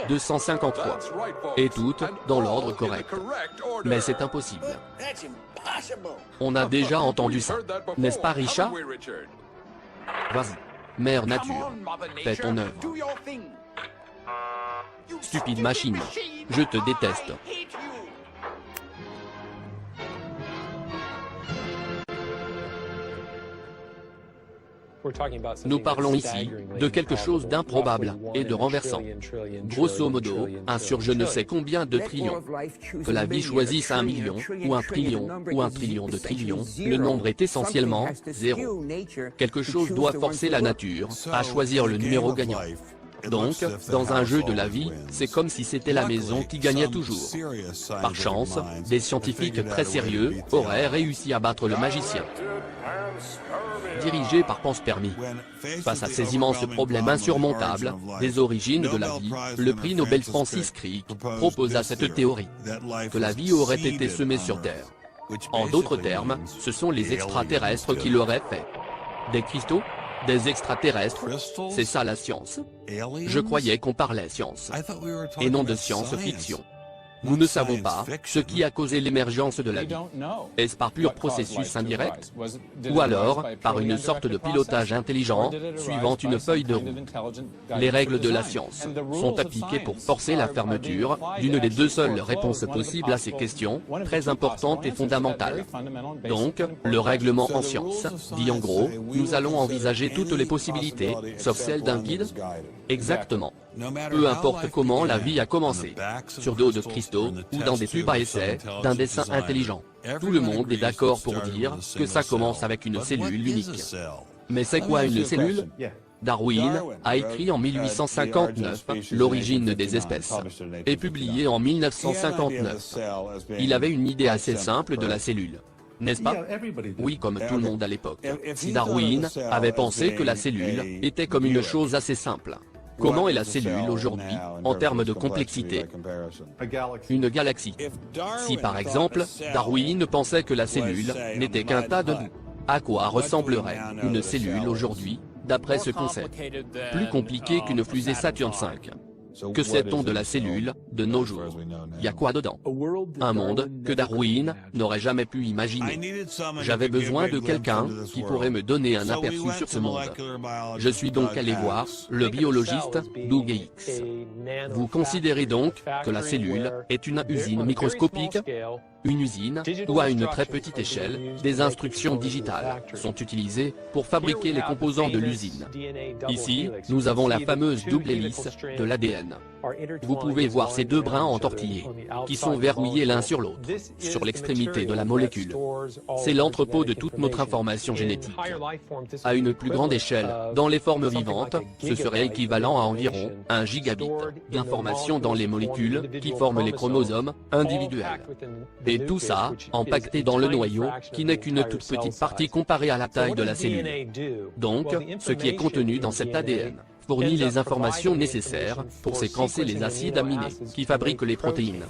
250 fois. Et toutes dans l'ordre correct. Mais c'est impossible. On a déjà entendu ça. N'est-ce pas, Richard? Vas-y, Mère Nature, fais ton œuvre. Stupide machine, je te déteste. Nous parlons ici de quelque chose d'improbable et de renversant. Grosso modo, un sur je ne sais combien de trillions. Que la vie choisisse 1 million, ou 1 trillion, ou 1 trillion de trillions, le nombre est essentiellement 0. Quelque chose doit forcer la nature à choisir le numéro gagnant. Donc, dans un jeu de la vie, c'est comme si c'était la maison qui gagnait toujours. Par chance, des scientifiques très sérieux auraient réussi à battre le magicien. Dirigé par Panspermie. Face à ces immenses problèmes insurmontables des origines de la vie, le prix Nobel Francis Crick proposa cette théorie, que la vie aurait été semée sur Terre. En d'autres termes, ce sont les extraterrestres qui l'auraient fait. Des cristaux? Des extraterrestres? C'est ça la science. Je croyais qu'on parlait science, et non de science-fiction. Nous ne savons pas ce qui a causé l'émergence de la vie. Est-ce par pur processus indirect? Ou alors, par une sorte de pilotage intelligent, suivant une feuille de roue? Les règles de la science sont appliquées pour forcer la fermeture d'une des deux seules réponses possibles à ces questions, très importantes et fondamentales. Donc, le règlement en science dit en gros, nous allons envisager toutes les possibilités, sauf celle d'un guide? Exactement. Peu importe comment la vie a commencé, sur dos de cristaux ou dans des tubes à essai, d'un dessin intelligent. Tout le monde est d'accord pour dire que ça commence avec une cellule unique. Mais c'est quoi une cellule ? Darwin a écrit en 1859 L'origine des espèces, et publié en 1959. Il avait une idée assez simple de la cellule. N'est-ce pas? Oui, comme tout le monde à l'époque. Si Darwin avait pensé que la cellule était comme une chose assez simple, comment est la cellule aujourd'hui, en termes de complexité? Une galaxie. Si par exemple, Darwin pensait que la cellule n'était qu'un tas de bouts, à quoi ressemblerait une cellule aujourd'hui, d'après ce concept? Plus compliqué qu'une fusée Saturn V. Que sait-on de la cellule, de nos jours? Y a quoi dedans? Un monde que Darwin n'aurait jamais pu imaginer. J'avais besoin de quelqu'un qui pourrait me donner un aperçu sur ce monde. Je suis donc allé voir le biologiste Doug Hicks. Vous considérez donc que la cellule est une usine microscopique? Une usine où à une très petite échelle, des instructions digitales sont utilisées pour fabriquer les composants de l'usine. Ici, nous avons la fameuse double hélice de l'ADN. Vous pouvez voir ces deux brins entortillés, qui sont verrouillés l'un sur l'autre, sur l'extrémité de la molécule. C'est l'entrepôt de toute notre information génétique. À une plus grande échelle, dans les formes vivantes, ce serait équivalent à environ 1 gigabit d'informations dans les molécules qui forment les chromosomes individuels. Et tout ça, empaqueté dans le noyau, qui n'est qu'une toute petite partie comparée à la taille de la cellule. Donc, ce qui est contenu dans cet ADN fournit les informations nécessaires pour séquencer les acides aminés qui fabriquent les protéines.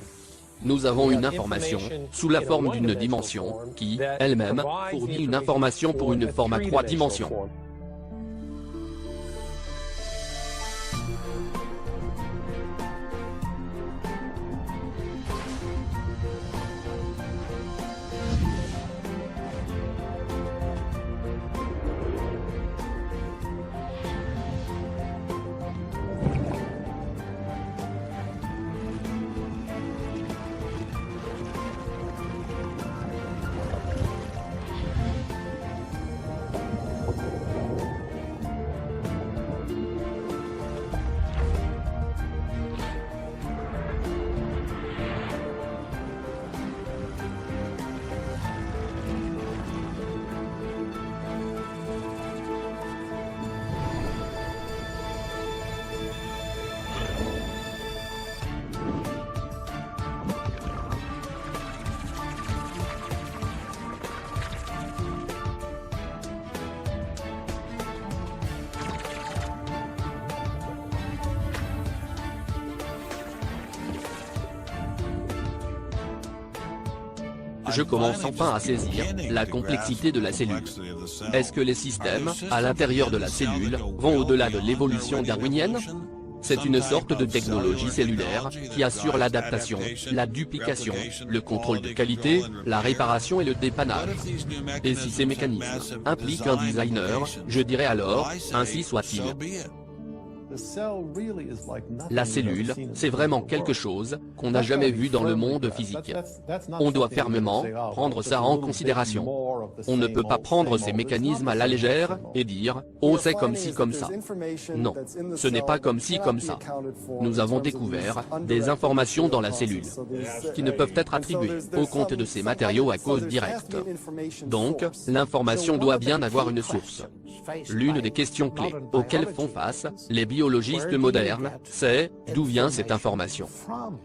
Nous avons une information sous la forme d'une dimension qui, elle-même, fournit une information pour une forme à 3 dimensions. Je commence enfin à saisir la complexité de la cellule. Est-ce que les systèmes, à l'intérieur de la cellule, vont au-delà de l'évolution darwinienne? C'est une sorte de technologie cellulaire qui assure l'adaptation, la duplication, le contrôle de qualité, la réparation et le dépannage. Et si ces mécanismes impliquent un designer, je dirais alors, ainsi soit-il. La cellule, c'est vraiment quelque chose qu'on n'a jamais vu dans le monde physique. On doit fermement prendre ça en considération. On ne peut pas prendre ces mécanismes à la légère et dire « oh c'est comme ci comme ça ». Non, ce n'est pas comme ci comme ça. Nous avons découvert des informations dans la cellule qui ne peuvent être attribuées au compte de ces matériaux à cause directe. Donc, l'information doit bien avoir une source. L'une des questions clés auxquelles font face les biologistes modernes, c'est d'où vient cette information.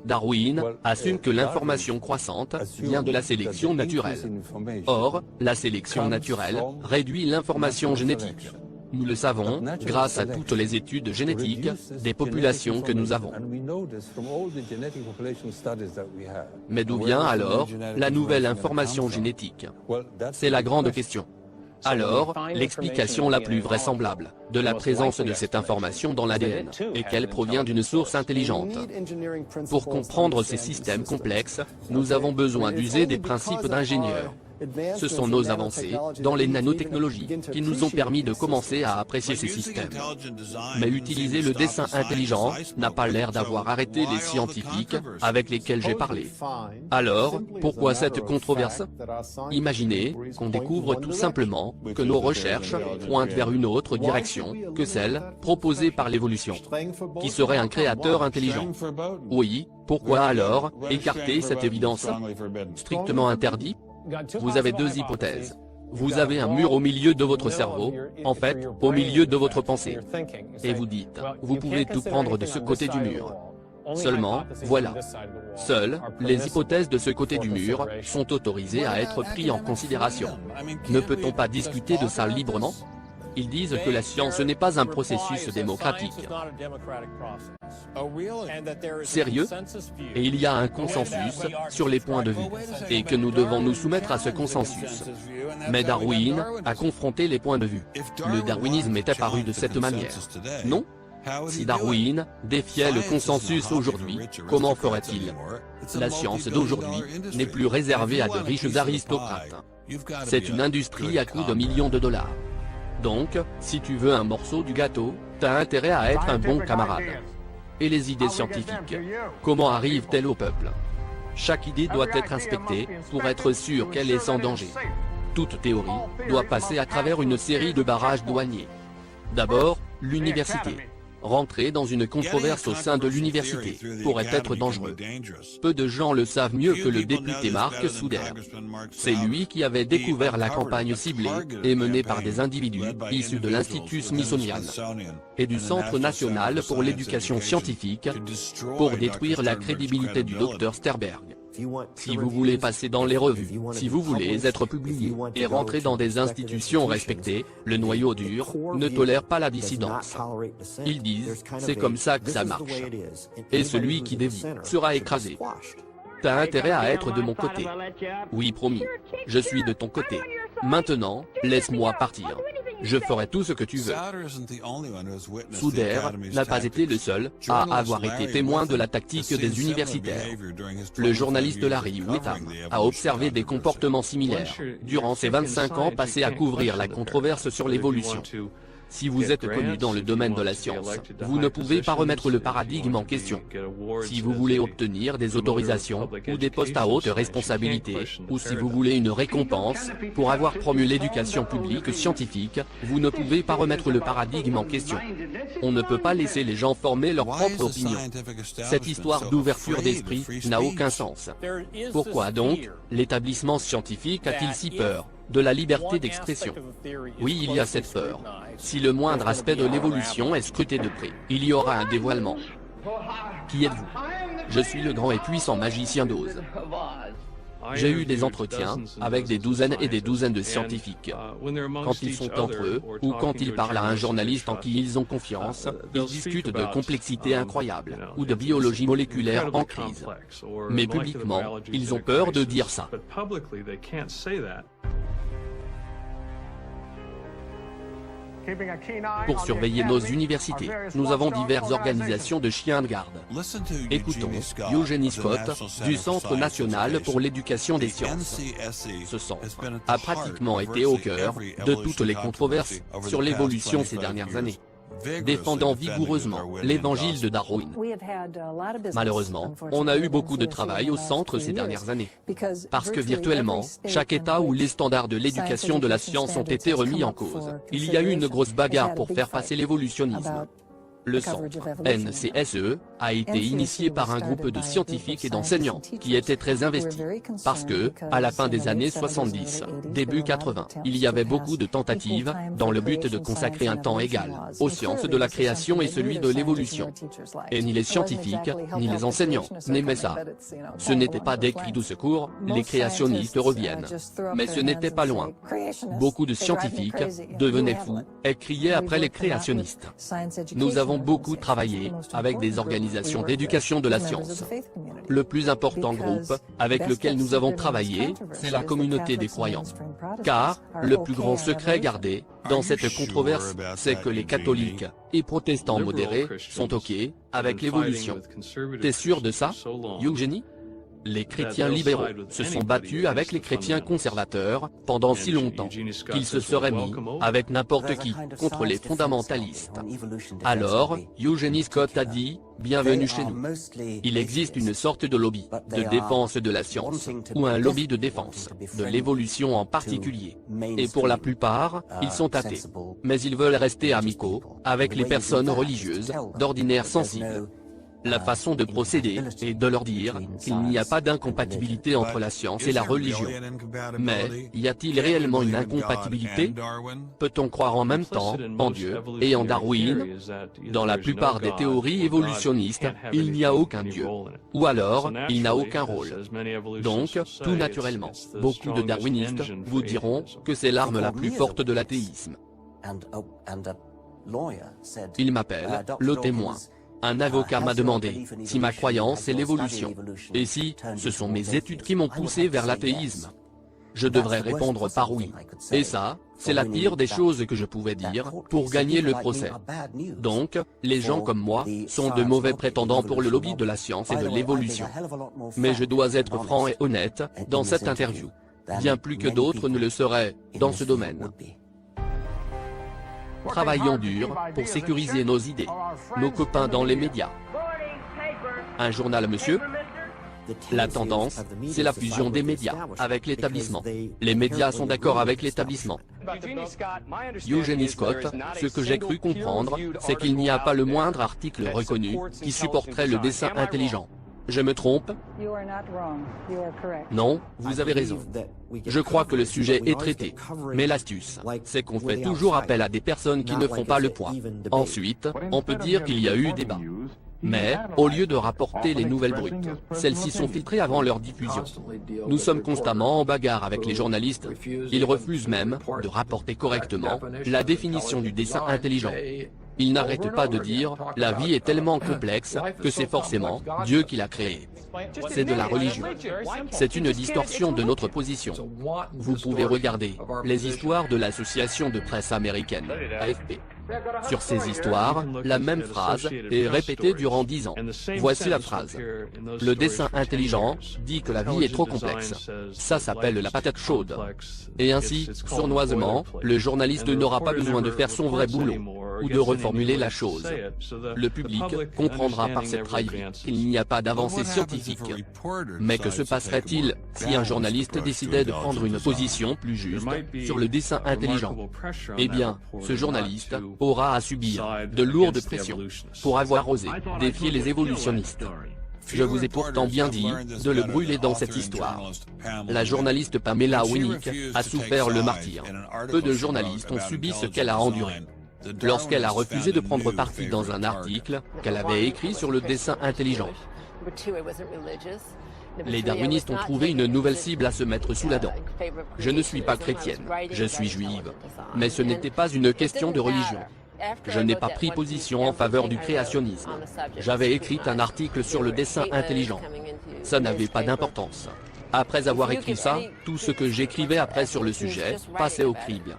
Darwin assume que l'information croissante vient de la sélection naturelle. Or, la sélection naturelle réduit l'information génétique. Nous le savons, grâce à toutes les études génétiques des populations que nous avons. Mais d'où vient alors la nouvelle information génétique? C'est la grande question. Alors, l'explication la plus vraisemblable de la présence de cette information dans l'ADN est qu'elle provient d'une source intelligente. Pour comprendre ces systèmes complexes, nous avons besoin d'user des principes d'ingénieurs. Ce sont nos avancées dans les nanotechnologies qui nous ont permis de commencer à apprécier ces systèmes. Mais utiliser le dessin intelligent n'a pas l'air d'avoir arrêté les scientifiques avec lesquels j'ai parlé. Alors, pourquoi cette controverse? Imaginez qu'on découvre tout simplement que nos recherches pointent vers une autre direction que celle proposée par l'évolution, qui serait un créateur intelligent. Oui, pourquoi alors écarter cette évidence? Strictement interdit? Vous avez deux hypothèses. Vous avez un mur au milieu de votre cerveau, en fait, au milieu de votre pensée. Et vous dites, vous pouvez tout prendre de ce côté du mur. Seulement, voilà. Seules les hypothèses de ce côté du mur sont autorisées à être prises en considération. Ne peut-on pas discuter de ça librement? Ils disent que la science n'est pas un processus démocratique. Sérieux? Et il y a un consensus sur les points de vue, et que nous devons nous soumettre à ce consensus. Mais Darwin a confronté les points de vue. Le darwinisme est apparu de cette manière. Non? Si Darwin défiait le consensus aujourd'hui, comment ferait-il? La science d'aujourd'hui n'est plus réservée à de riches aristocrates. C'est une industrie à coût de millions de dollars. Donc, si tu veux un morceau du gâteau, t'as intérêt à être un bon camarade. Et les idées scientifiques, comment arrivent-elles au peuple? Chaque idée doit être inspectée pour être sûr qu'elle est sans danger. Toute théorie doit passer à travers une série de barrages douaniers. D'abord, l'université. Rentrer dans une controverse au sein de l'université pourrait être dangereux. Peu de gens le savent mieux que le député Mark Souder. C'est lui qui avait découvert la campagne ciblée et menée par des individus issus de l'Institut Smithsonian et du Centre national pour l'éducation scientifique pour détruire la crédibilité du Dr Sternberg. Si vous voulez passer dans les revues, si vous voulez être publié et rentrer dans des institutions respectées, le noyau dur ne tolère pas la dissidence. Ils disent, c'est comme ça que ça marche. Et celui qui dévie sera écrasé. T'as intérêt à être de mon côté. Oui, promis. Je suis de ton côté. Maintenant, laisse-moi partir. Je ferai tout ce que tu veux. Souder n'a pas été le seul à avoir été témoin de la tactique des universitaires. Le journaliste Larry Whitham a observé des comportements similaires durant ses 25 ans passés à couvrir la controverse sur l'évolution. Si vous êtes connu dans le domaine de la science, vous ne pouvez pas remettre le paradigme en question. Si vous voulez obtenir des autorisations ou des postes à haute responsabilité, ou si vous voulez une récompense pour avoir promu l'éducation publique scientifique, vous ne pouvez pas remettre le paradigme en question. On ne peut pas laisser les gens former leur propre opinion. Cette histoire d'ouverture d'esprit n'a aucun sens. Pourquoi donc l'établissement scientifique a-t-il si peur de la liberté d'expression? Oui, il y a cette peur. Si le moindre aspect de l'évolution est scruté de près, il y aura un dévoilement. Qui êtes-vous? Je suis le grand et puissant magicien d'Oz. J'ai eu des entretiens avec des douzaines et des douzaines de scientifiques. Quand ils sont entre eux, ou quand ils parlent à un journaliste en qui ils ont confiance, ils discutent de complexité incroyable, ou de biologie moléculaire en crise. Mais publiquement, ils ont peur de dire ça. Pour surveiller nos universités, nous avons diverses organisations de chiens de garde. Écoutons Eugenie Scott, du Centre national pour l'éducation des sciences. Ce centre a pratiquement été au cœur de toutes les controverses sur l'évolution ces dernières années, défendant vigoureusement l'évangile de Darwin. Malheureusement, on a eu beaucoup de travail au centre ces dernières années, parce que virtuellement, chaque État où les standards de l'éducation de la science ont été remis en cause, il y a eu une grosse bagarre pour faire passer l'évolutionnisme. Le centre NCSE a été initié par un groupe de scientifiques et d'enseignants qui étaient très investis, parce que, à la fin des années 70, début 80, il y avait beaucoup de tentatives dans le but de consacrer un temps égal aux sciences de la création et celui de l'évolution. Et ni les scientifiques, ni les enseignants n'aimaient ça. Ce n'était pas des cris du secours, les créationnistes reviennent. Mais ce n'était pas loin. Beaucoup de scientifiques devenaient fous et criaient après les créationnistes. Nous avons beaucoup travaillé avec des organisations d'éducation de la science. Le plus important groupe avec lequel nous avons travaillé, c'est la communauté des croyants. Car, le plus grand secret gardé dans cette controverse, c'est que les catholiques et protestants modérés sont OK avec l'évolution. T'es sûr de ça, Eugenie? Les chrétiens libéraux se sont battus avec les chrétiens conservateurs pendant si longtemps qu'ils se seraient mis, avec n'importe qui, contre les fondamentalistes. Alors, Eugenie Scott a dit, « Bienvenue chez nous ». Il existe une sorte de lobby de défense de la science, ou un lobby de défense de l'évolution en particulier. Et pour la plupart, ils sont athées. Mais ils veulent rester amicaux avec les personnes religieuses, d'ordinaire sensibles. La façon de procéder est de leur dire qu'il n'y a pas d'incompatibilité entre la science et la religion. Mais, y a-t-il réellement une incompatibilité? Peut-on croire en même temps en Dieu et en Darwin? Dans la plupart des théories évolutionnistes, il n'y a aucun Dieu. Ou alors, il n'a aucun rôle. Donc, tout naturellement, beaucoup de darwinistes vous diront que c'est l'arme la plus forte de l'athéisme. Il m'appelle le témoin. Un avocat m'a demandé si ma croyance est l'évolution, et si ce sont mes études qui m'ont poussé vers l'athéisme. Je devrais répondre par oui. Et ça, c'est la pire des choses que je pouvais dire pour gagner le procès. Donc, les gens comme moi sont de mauvais prétendants pour le lobby de la science et de l'évolution. Mais je dois être franc et honnête dans cette interview, bien plus que d'autres ne le seraient dans ce domaine. Travaillons dur pour sécuriser nos idées, nos copains dans les médias. Un journal, monsieur? La tendance, c'est la fusion des médias avec l'établissement. Les médias sont d'accord avec l'établissement. Eugenie Scott, ce que j'ai cru comprendre, c'est qu'il n'y a pas le moindre article reconnu qui supporterait le dessin intelligent. Je me trompe? Non, vous avez raison. Je crois que le sujet est traité. Mais l'astuce, c'est qu'on fait toujours appel à des personnes qui ne font pas le poids. Ensuite, on peut dire qu'il y a eu débat. Mais, au lieu de rapporter les nouvelles brutes, celles-ci sont filtrées avant leur diffusion. Nous sommes constamment en bagarre avec les journalistes. Ils refusent même de rapporter correctement la définition du dessin intelligent. Ils n'arrêtent pas de dire « la vie est tellement complexe que c'est forcément Dieu qui l'a créée ». C'est de la religion. C'est une distorsion de notre position. Vous pouvez regarder les histoires de l'association de presse américaine, AFP. Sur ces histoires, la même phrase est répétée durant 10 ans. Voici la phrase. Le dessin intelligent dit que la vie est trop complexe. Ça s'appelle la patate chaude. Et ainsi, sournoisement, le journaliste n'aura pas besoin de faire son vrai boulot, ou de reformuler la chose. Le public comprendra par cette trahison qu'il n'y a pas d'avancée scientifique. Mais que se passerait-il si un journaliste décidait de prendre une position plus juste sur le dessin intelligent? Eh bien, ce journaliste aura à subir de lourdes pressions pour avoir osé défier les évolutionnistes. Je vous ai pourtant bien dit de le brûler dans cette histoire. La journaliste Pamela Winnick a souffert le martyre. Peu de journalistes ont subi ce qu'elle a enduré. Lorsqu'elle a refusé de prendre parti dans un article qu'elle avait écrit sur le dessin intelligent. Les darwinistes ont trouvé une nouvelle cible à se mettre sous la dent. Je ne suis pas chrétienne, je suis juive. Mais ce n'était pas une question de religion. Je n'ai pas pris position en faveur du créationnisme. J'avais écrit un article sur le dessin intelligent. Ça n'avait pas d'importance. Après avoir écrit ça, tout ce que j'écrivais après sur le sujet passait au crible.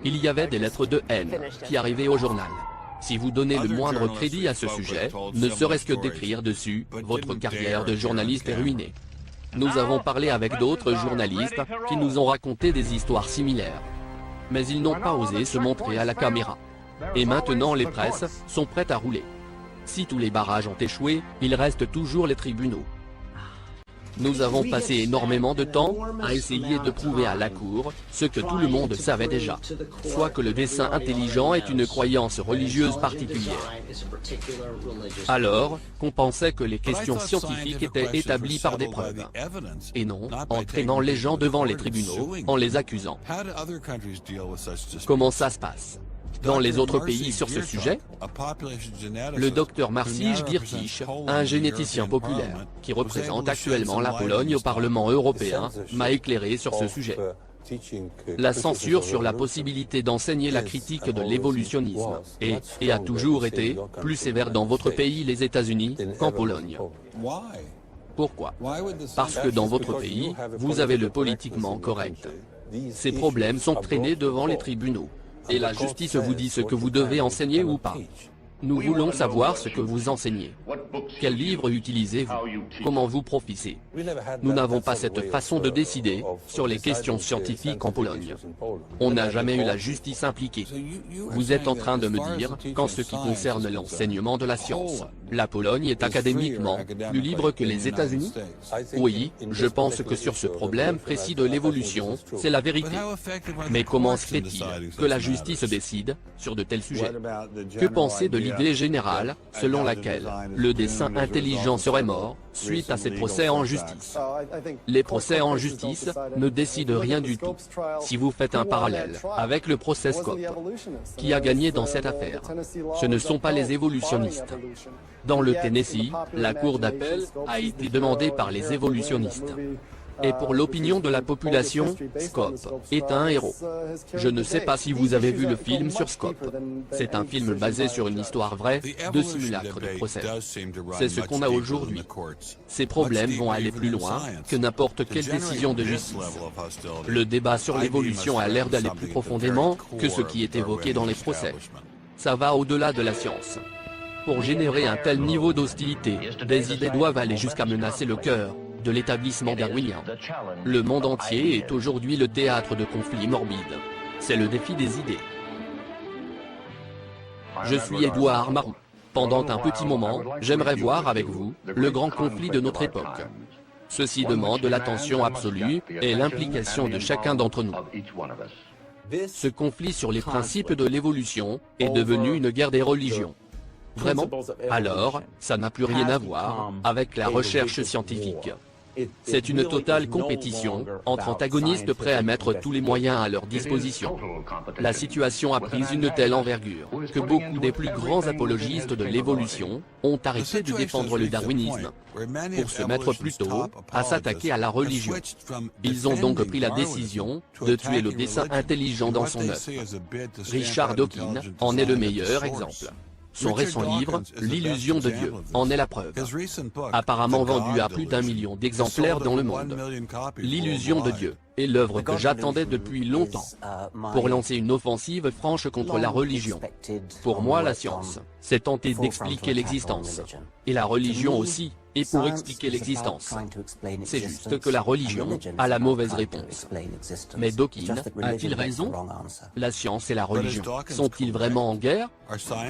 Il y avait des lettres de haine qui arrivaient au journal. Si vous donnez le moindre crédit à ce sujet, ne serait-ce que d'écrire dessus, votre carrière de journaliste est ruinée. Nous avons parlé avec d'autres journalistes qui nous ont raconté des histoires similaires. Mais ils n'ont pas osé se montrer à la caméra. Et maintenant les presses sont prêtes à rouler. Si tous les barrages ont échoué, il reste toujours les tribunaux. Nous avons passé énormément de temps à essayer de prouver à la Cour ce que tout le monde savait déjà, soit que le dessin intelligent est une croyance religieuse particulière. Alors, qu'on pensait que les questions scientifiques étaient établies par des preuves. Et non, en traînant les gens devant les tribunaux, en les accusant. Comment ça se passe dans les autres pays sur ce sujet? Le docteur Marcin Giertych, un généticien populaire, qui représente actuellement la Pologne au Parlement européen, m'a éclairé sur ce sujet. La censure sur la possibilité d'enseigner la critique de l'évolutionnisme et a toujours été plus sévère dans votre pays, les États-Unis, qu'en Pologne. Pourquoi? Parce que dans votre pays, vous avez le politiquement correct. Ces problèmes sont traînés devant les tribunaux. Et la justice vous dit ce que vous devez enseigner ou pas. Nous voulons savoir ce que vous enseignez. Quels livres utilisez-vous? Comment vous profitez? Nous n'avons pas cette façon de décider sur les questions scientifiques en Pologne. On n'a jamais eu la justice impliquée. Vous êtes en train de me dire qu'en ce qui concerne l'enseignement de la science, la Pologne est académiquement plus libre que les États-Unis? Oui, je pense que sur ce problème précis de l'évolution, c'est la vérité. Mais comment se fait-il que la justice décide sur de tels sujets? Que penser de l'idée générale selon laquelle le dessin intelligent serait mort suite à ces procès en justice? Les procès en justice ne décident rien du tout. Si vous faites un parallèle avec le procès Scope, qui a gagné dans cette affaire? Ce ne sont pas les évolutionnistes. Dans le Tennessee, la cour d'appel a été demandée par les évolutionnistes. Et pour l'opinion de la population, Scope est un héros. Je ne sais pas si vous avez vu le film sur Scope. C'est un film basé sur une histoire vraie de simulacre de procès. C'est ce qu'on a aujourd'hui. Ces problèmes vont aller plus loin que n'importe quelle décision de justice. Le débat sur l'évolution a l'air d'aller plus profondément que ce qui est évoqué dans les procès. Ça va au-delà de la science. Pour générer un tel niveau d'hostilité, des idées doivent aller jusqu'à menacer le cœur de l'établissement darwinien. Le monde entier est aujourd'hui le théâtre de conflits morbides. C'est le défi des idées. Je suis Édouard Marou. Pendant un petit moment, j'aimerais voir avec vous le grand conflit de notre époque. Ceci demande l'attention absolue et l'implication de chacun d'entre nous. Ce conflit sur les principes de l'évolution est devenu une guerre des religions. Vraiment? Alors, ça n'a plus rien à voir avec la recherche scientifique. C'est une totale compétition entre antagonistes prêts à mettre tous les moyens à leur disposition. La situation a pris une telle envergure que beaucoup des plus grands apologistes de l'évolution ont arrêté de défendre le darwinisme pour se mettre plutôt à s'attaquer à la religion. Ils ont donc pris la décision de tuer le dessin intelligent dans son œuvre. Richard Dawkins en est le meilleur exemple. Son récent livre, L'illusion de Dieu, en est la preuve. Apparemment vendu à plus d'1 million d'exemplaires dans le monde. L'illusion de Dieu est l'œuvre que j'attendais depuis longtemps, pour lancer une offensive franche contre la religion. Pour moi, la science, c'est tenter d'expliquer l'existence. Et la religion aussi, et pour expliquer l'existence. C'est juste que la religion a la mauvaise réponse. Mais Dawkins a-t-il raison? La science et la religion sont-ils vraiment en guerre?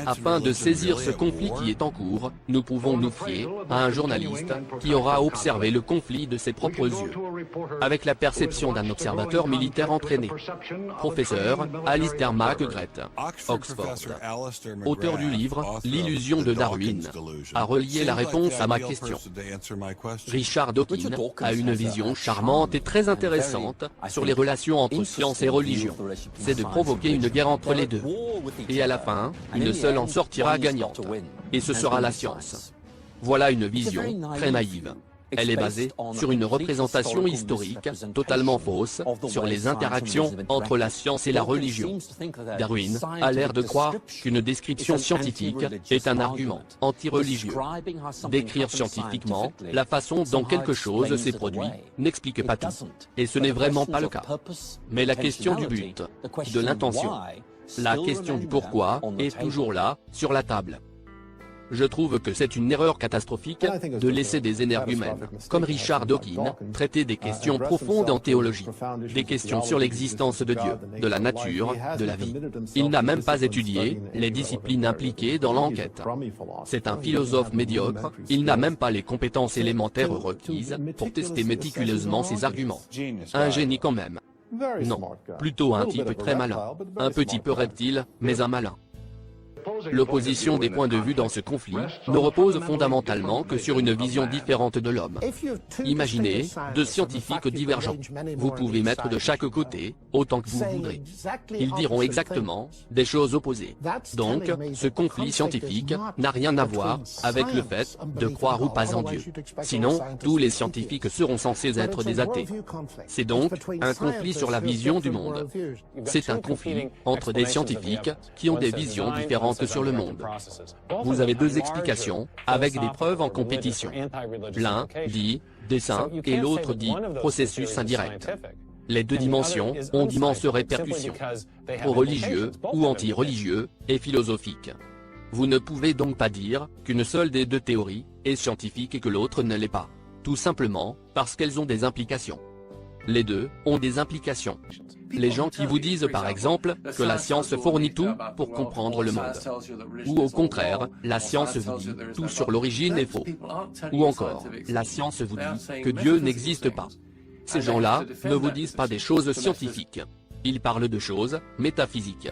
Afin de saisir ce conflit qui est en cours, nous pouvons nous fier à un journaliste qui aura observé le conflit de ses propres yeux, avec la perception d'un observateur militaire entraîné. Professeur Alistair McGrath, Oxford, auteur du livre L'illusion de Darwin, a relié la réponse à ma question. Richard Dawkins a une vision charmante et très intéressante sur les relations entre science et religion. C'est de provoquer une guerre entre les deux. Et à la fin, une seule en sortira gagnante. Et ce sera la science. Voilà une vision très naïve. Elle est basée sur une représentation historique totalement fausse sur les interactions entre la science et la religion. Darwin a l'air de croire qu'une description scientifique est un argument anti-religieux. Décrire scientifiquement la façon dont quelque chose s'est produit n'explique pas tout. Et ce n'est vraiment pas le cas. Mais la question du but, de l'intention, la question du pourquoi est toujours là, sur la table. Je trouve que c'est une erreur catastrophique de laisser des énergumènes, comme Richard Dawkins, traiter des questions profondes en théologie, des questions sur l'existence de Dieu, de la nature, de la vie. Il n'a même pas étudié les disciplines impliquées dans l'enquête. C'est un philosophe médiocre, il n'a même pas les compétences élémentaires requises pour tester méticuleusement ses arguments. Un génie quand même. Non, plutôt un type très malin, un petit peu reptile, mais un malin. L'opposition des points de vue dans ce conflit ne repose fondamentalement que sur une vision différente de l'homme. Imaginez deux scientifiques divergents. Vous pouvez mettre de chaque côté autant que vous voudrez. Ils diront exactement des choses opposées. Donc, ce conflit scientifique n'a rien à voir avec le fait de croire ou pas en Dieu. Sinon, tous les scientifiques seront censés être des athées. C'est donc un conflit sur la vision du monde. C'est un conflit entre des scientifiques qui ont des visions différentes sur le monde. Vous avez deux explications, avec des preuves en compétition. L'un dit dessin et l'autre dit processus indirect. Les deux dimensions ont d'immenses répercussions, pro-religieux ou anti-religieux et philosophiques. Vous ne pouvez donc pas dire qu'une seule des deux théories est scientifique et que l'autre ne l'est pas. Tout simplement, parce qu'elles ont des implications. Les deux ont des implications. Les gens qui vous disent par exemple que la science fournit tout pour comprendre le monde. Ou au contraire, la science vous dit tout sur l'origine est faux. Ou encore, la science vous dit que Dieu n'existe pas. Ces gens-là ne vous disent pas des choses scientifiques. Ils parlent de choses métaphysiques.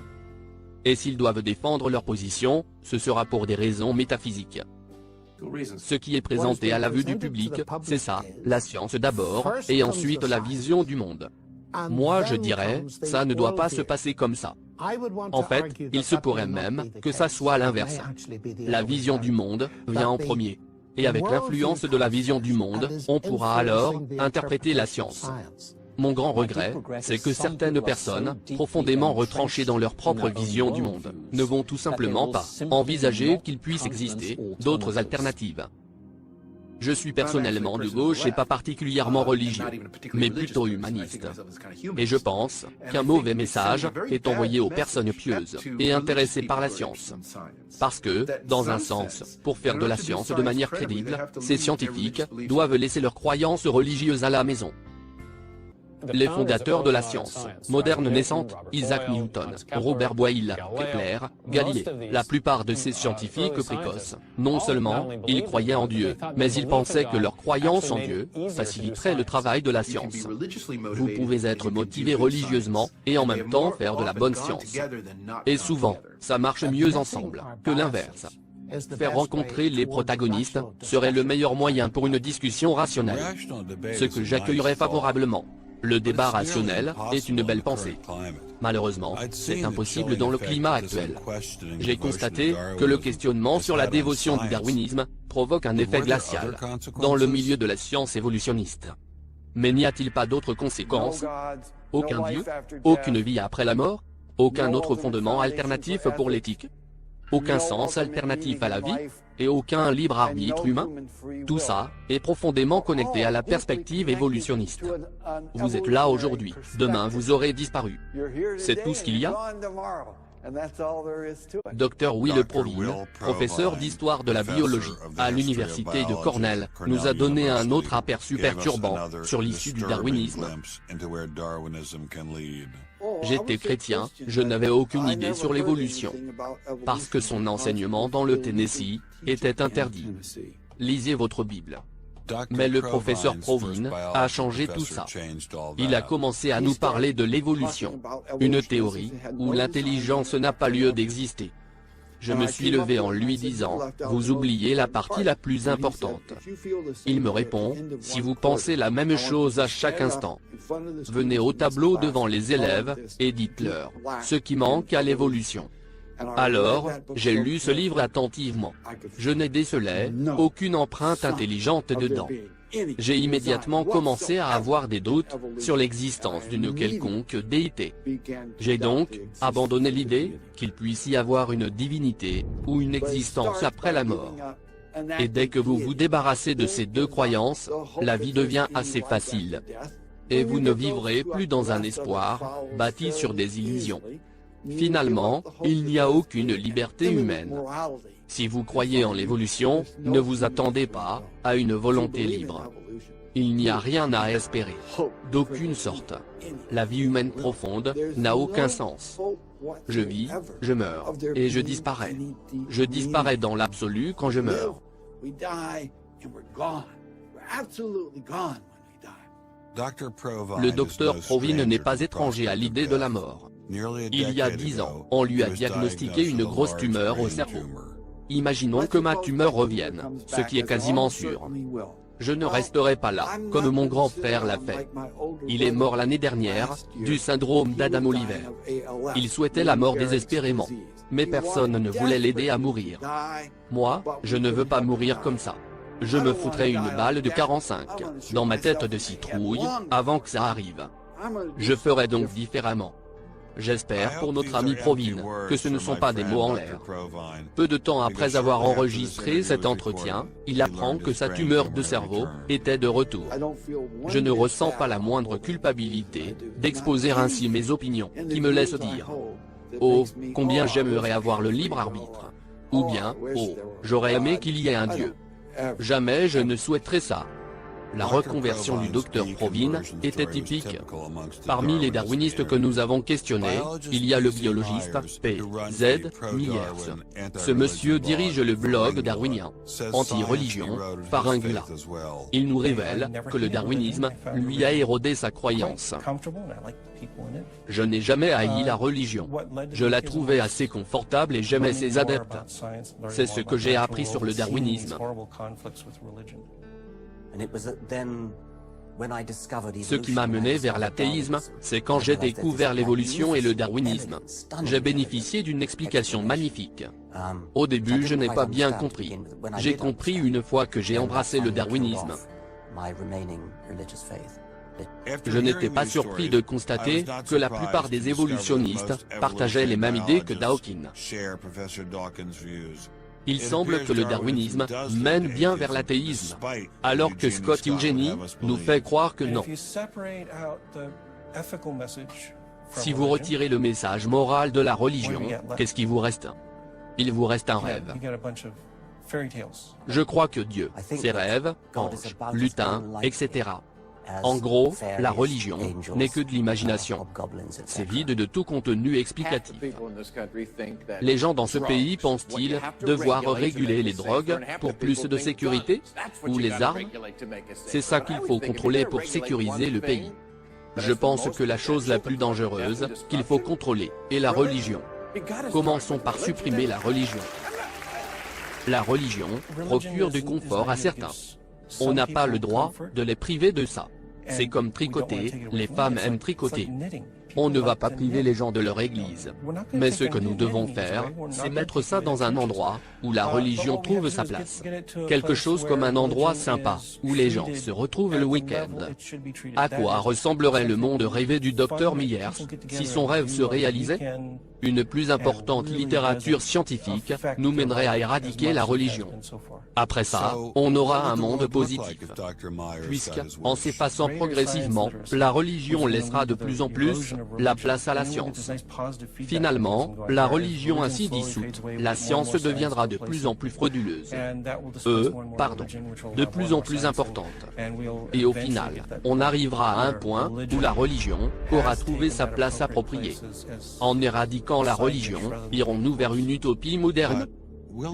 Et s'ils doivent défendre leur position, ce sera pour des raisons métaphysiques. Ce qui est présenté à la vue du public, c'est ça, la science d'abord, et ensuite la vision du monde. Moi je dirais, ça ne doit pas se passer comme ça. En fait, il se pourrait même que ça soit l'inverse. La vision du monde vient en premier. Et avec l'influence de la vision du monde, on pourra alors interpréter la science. Mon grand regret, c'est que certaines personnes, profondément retranchées dans leur propre vision du monde, ne vont tout simplement pas envisager qu'il puisse exister d'autres alternatives. Je suis personnellement de gauche et pas particulièrement religieux, mais plutôt humaniste. Et je pense qu'un mauvais message est envoyé aux personnes pieuses et intéressées par la science. Parce que, dans un sens, pour faire de la science de manière crédible, ces scientifiques doivent laisser leurs croyances religieuses à la maison. Les fondateurs de la science moderne naissante, Isaac Newton, Robert Boyle, Kepler, Galilée, la plupart de ces scientifiques précoces, non seulement, ils croyaient en Dieu, mais ils pensaient que leur croyance en Dieu faciliterait le travail de la science. Vous pouvez être motivé religieusement et en même temps faire de la bonne science. Et souvent, ça marche mieux ensemble que l'inverse. Faire rencontrer les protagonistes serait le meilleur moyen pour une discussion rationnelle. Ce que j'accueillerais favorablement. Le débat rationnel est une belle pensée. Malheureusement, c'est impossible dans le climat actuel. J'ai constaté que le questionnement sur la dévotion du darwinisme provoque un effet glacial dans le milieu de la science évolutionniste. Mais n'y a-t-il pas d'autres conséquences? Aucun Dieu? Aucune vie après la mort? Aucun autre fondement alternatif pour l'éthique? Aucun sens alternatif à la vie? Et aucun libre arbitre humain? Tout ça est profondément connecté à la perspective évolutionniste. Vous êtes là aujourd'hui, demain vous aurez disparu. C'est tout ce qu'il y a? Dr Will Provine, professeur d'histoire de la biologie à l'université de Cornell, nous a donné un autre aperçu perturbant sur l'issue du darwinisme. J'étais chrétien, je n'avais aucune idée sur l'évolution. Parce que son enseignement dans le Tennessee était interdit. Lisez votre Bible. Mais le professeur Provine a changé tout ça. Il a commencé à nous parler de l'évolution, une théorie où l'intelligence n'a pas lieu d'exister. Je me suis levé en lui disant, vous oubliez la partie la plus importante. Il me répond, si vous pensez la même chose à chaque instant, venez au tableau devant les élèves et dites-leur ce qui manque à l'évolution. Alors, j'ai lu ce livre attentivement. Je n'ai décelé aucune empreinte intelligente dedans. J'ai immédiatement commencé à avoir des doutes sur l'existence d'une quelconque déité. J'ai donc abandonné l'idée qu'il puisse y avoir une divinité ou une existence après la mort. Et dès que vous vous débarrassez de ces deux croyances, la vie devient assez facile. Et vous ne vivrez plus dans un espoir bâti sur des illusions. Finalement, il n'y a aucune liberté humaine. Si vous croyez en l'évolution, ne vous attendez pas à une volonté libre. Il n'y a rien à espérer, d'aucune sorte. La vie humaine profonde n'a aucun sens. Je vis, je meurs, et je disparais. Je disparais dans l'absolu quand je meurs. Le docteur Provine n'est pas étranger à l'idée de la mort. Il y a 10 ans, on lui a diagnostiqué une grosse tumeur au cerveau. Imaginons que ma tumeur revienne, ce qui est quasiment sûr. Je ne resterai pas là, comme mon grand-père l'a fait. Il est mort l'année dernière, du syndrome d'Adam-Oliver. Il souhaitait la mort désespérément, mais personne ne voulait l'aider à mourir. Moi, je ne veux pas mourir comme ça. Je me foutrais une balle de 45 dans ma tête de citrouille avant que ça arrive. Je ferais donc différemment. J'espère pour notre ami Provine que ce ne sont pas des mots en l'air. Peu de temps après avoir enregistré cet entretien, il apprend que sa tumeur de cerveau était de retour. Je ne ressens pas la moindre culpabilité d'exposer ainsi mes opinions, qui me laissent dire « Oh, combien j'aimerais avoir le libre arbitre !» Ou bien, oh, j'aurais aimé qu'il y ait un Dieu. Jamais je ne souhaiterais ça. La reconversion du docteur Provine était typique. Parmi les darwinistes que nous avons questionnés, il y a le biologiste P.Z. Myers. Ce monsieur dirige le blog darwinien, Anti-religion, Pharyngula. Il nous révèle que le darwinisme lui a érodé sa croyance. Je n'ai jamais haï la religion. Je la trouvais assez confortable et j'aimais ses adeptes. C'est ce que j'ai appris sur le darwinisme. Ce qui m'a mené vers l'athéisme, c'est quand j'ai découvert l'évolution et le darwinisme. J'ai bénéficié d'une explication magnifique. Au début, je n'ai pas bien compris. J'ai compris une fois que j'ai embrassé le darwinisme. Je n'étais pas surpris de constater que la plupart des évolutionnistes partageaient les mêmes idées que Dawkins. Il semble que le darwinisme mène bien vers l'athéisme, alors que Scott Eugenie nous fait croire que non. Si vous retirez le message moral de la religion, qu'est-ce qui vous reste? Il vous reste un rêve. Je crois que Dieu, ses rêves, anges, lutins, etc. En gros, la religion n'est que de l'imagination. C'est vide de tout contenu explicatif. Les gens dans ce pays pensent-ils devoir réguler les drogues pour plus de sécurité? Ou les armes? C'est ça qu'il faut contrôler pour sécuriser le pays. Je pense que la chose la plus dangereuse qu'il faut contrôler est la religion. Commençons par supprimer la religion. La religion procure du confort à certains. On n'a pas le droit de les priver de ça. C'est comme tricoter, les femmes aiment tricoter. On ne va pas priver les gens de leur église. Mais ce que nous devons faire, c'est mettre ça dans un endroit où la religion trouve sa place. Quelque chose comme un endroit sympa, où les gens se retrouvent le week-end. À quoi ressemblerait le monde rêvé du docteur Myers, si son rêve se réalisait? Une plus importante littérature scientifique nous mènerait à éradiquer la religion. Après ça, on aura un monde positif. Puisque, en s'effaçant progressivement, la religion laissera de plus en plus la place à la science. Finalement, la religion ainsi dissoute, la science deviendra de plus en plus frauduleuse. De plus en plus importante. Et au final, on arrivera à un point où la religion aura trouvé sa place appropriée. En éradiquant la religion, irons-nous vers une utopie moderne?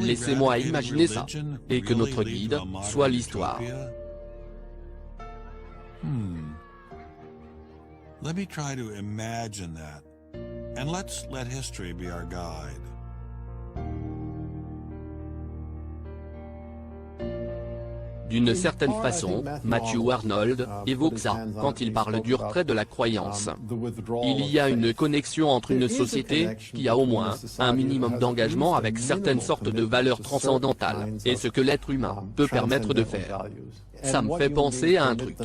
Laissez-moi imaginer ça, et que notre guide soit l'histoire. Let me try to imagine that, and let's let history be our guide. D'une certaine façon, Matthew Arnold évoque ça quand il parle du retrait de la croyance. Il y a une connexion entre une société qui a au moins un minimum d'engagement avec certaines sortes de valeurs transcendantales et ce que l'être humain peut permettre de faire. Ça me fait penser à un truc.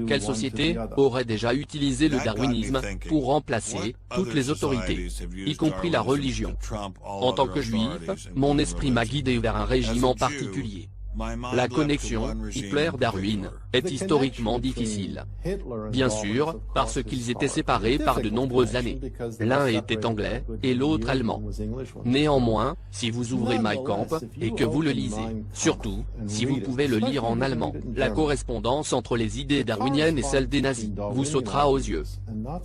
Quelle société aurait déjà utilisé le darwinisme pour remplacer toutes les autorités, y compris la religion? En tant que juif, mon esprit m'a guidé vers un régime en particulier. La connexion Hitler-Darwin est historiquement difficile. Bien sûr, parce qu'ils étaient séparés par de nombreuses années. L'un était anglais et l'autre allemand. Néanmoins, si vous ouvrez Mein Kampf et que vous le lisez, surtout si vous pouvez le lire en allemand, la correspondance entre les idées darwiniennes et celles des nazis vous sautera aux yeux.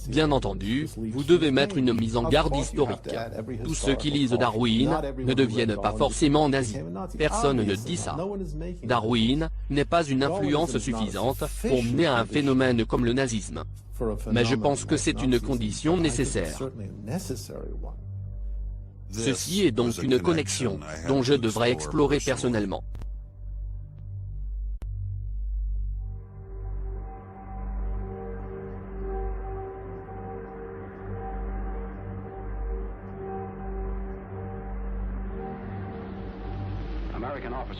Bien entendu, vous devez mettre une mise en garde historique. Tous ceux qui lisent Darwin ne deviennent pas forcément nazis. Personne ne dit ça. Darwin n'est pas une influence suffisante pour mener à un phénomène comme le nazisme. Mais je pense que c'est une condition nécessaire. Ceci est donc une connexion dont je devrais explorer personnellement.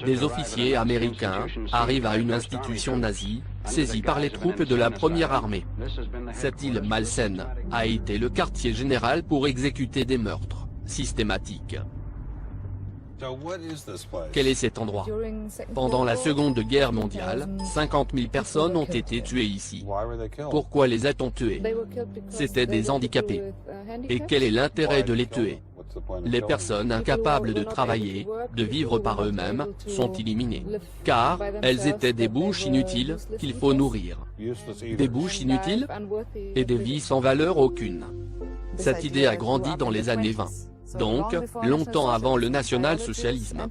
Des officiers américains arrivent à une institution nazie, saisie par les troupes de la première armée. Cette île malsaine a été le quartier général pour exécuter des meurtres systématiques. Quel est cet endroit? Pendant la Seconde Guerre mondiale, 50 000 personnes ont été tuées ici. Pourquoi les a-t-on tuées? C'étaient des handicapés. Et quel est l'intérêt de les tuer? Les personnes incapables de travailler, de vivre par eux-mêmes, sont éliminées. Car, elles étaient des bouches inutiles, qu'il faut nourrir. Des bouches inutiles et des vies sans valeur aucune. Cette idée a grandi dans les années 20. Donc, longtemps avant le national-socialisme.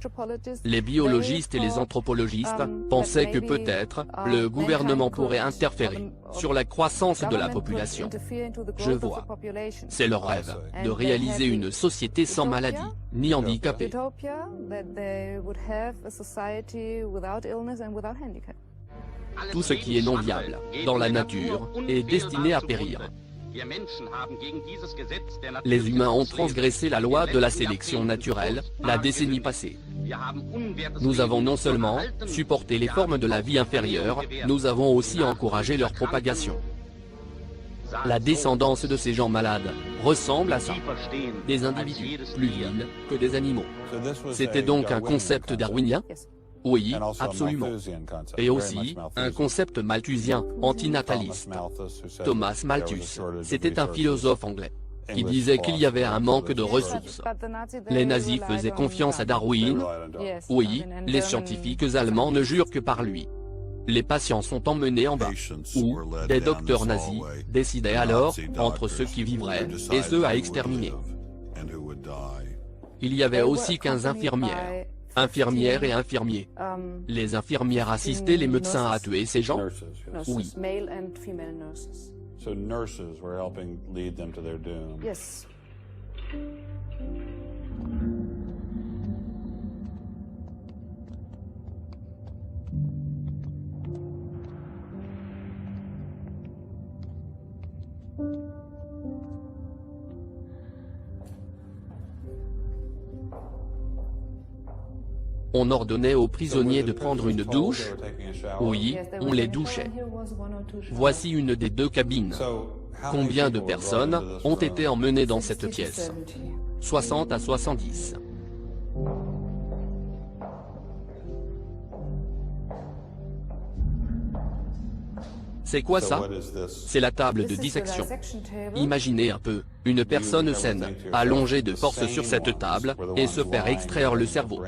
Les biologistes et les anthropologistes pensaient que peut-être, le gouvernement pourrait interférer sur la croissance de la population. Je vois. C'est leur rêve, de réaliser une société sans maladie, ni handicapée. Tout ce qui est non viable, dans la nature, est destiné à périr. Les humains ont transgressé la loi de la sélection naturelle, la décennie passée. Nous avons non seulement supporté les formes de la vie inférieure, nous avons aussi encouragé leur propagation. La descendance de ces gens malades ressemble à ça. Des individus, plus vils que des animaux. C'était donc un concept darwinien ? Oui, absolument. Et aussi, un concept malthusien, antinataliste. Thomas Malthus, c'était un philosophe anglais, qui disait qu'il y avait un manque de ressources. Les nazis faisaient confiance à Darwin. Oui, les scientifiques allemands ne jurent que par lui. Les patients sont emmenés en bas, où des docteurs nazis décidaient alors entre ceux qui vivraient et ceux à exterminer. Il y avait aussi 15 infirmières. Infirmières et infirmiers. Les infirmières assistaient les médecins à tuer ces gens? Oui. On ordonnait aux prisonniers de prendre une douche. Oui, on les douchait. Voici une des deux cabines. Combien de personnes ont été emmenées dans cette pièce? 60 à 70. C'est quoi ça? C'est la table de dissection. Imaginez un peu, une personne saine, allongée de force sur cette table, et se faire extraire le cerveau.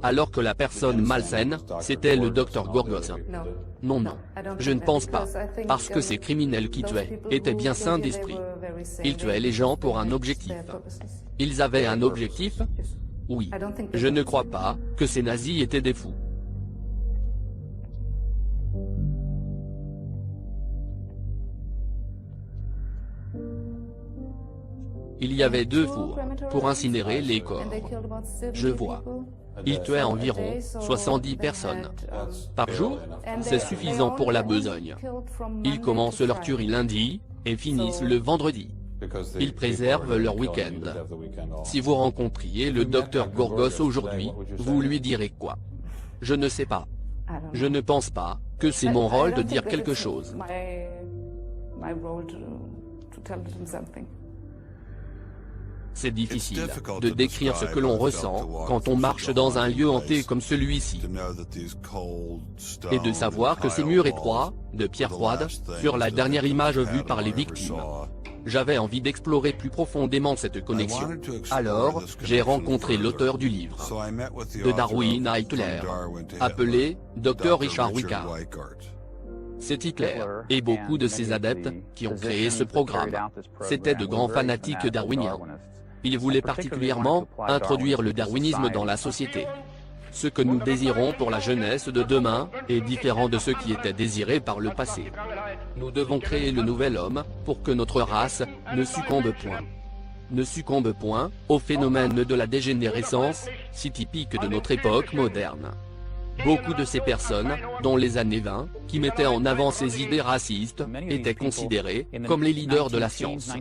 Alors que la personne malsaine, c'était le docteur Gorgos. Non, non, je ne pense pas. Parce que ces criminels qui tuaient, étaient bien sains d'esprit. Ils tuaient les gens pour un objectif. Ils avaient un objectif? Oui. Je ne crois pas que ces nazis étaient des fous. Il y avait 2 fours, pour incinérer les corps. Je vois. Ils tuaient environ 70 personnes. Par jour, c'est suffisant pour la besogne. Ils commencent leur tuerie lundi, et finissent le vendredi. Ils préservent leur week-end. Si vous rencontriez le docteur Gorgos aujourd'hui, vous lui direz quoi? Je ne sais pas. Je ne pense pas que c'est mon rôle de dire quelque chose. C'est difficile de décrire ce que l'on ressent quand on marche dans un lieu hanté comme celui-ci. Et de savoir que ces murs étroits, de pierre froide, furent la dernière image vue par les victimes. J'avais envie d'explorer plus profondément cette connexion. Alors, j'ai rencontré l'auteur du livre, de Darwin à Hitler, appelé Dr Richard Weikart. C'est Hitler, et beaucoup de ses adeptes, qui ont créé ce programme. C'étaient de grands fanatiques darwiniens. Ils voulaient particulièrement introduire le darwinisme dans la société. Ce que nous désirons pour la jeunesse de demain est différent de ce qui était désiré par le passé. Nous devons créer le nouvel homme pour que notre race ne succombe point. Ne succombe point au phénomène de la dégénérescence, si typique de notre époque moderne. Beaucoup de ces personnes, dont les années 20, qui mettaient en avant ces idées racistes, étaient considérés comme les leaders de la science.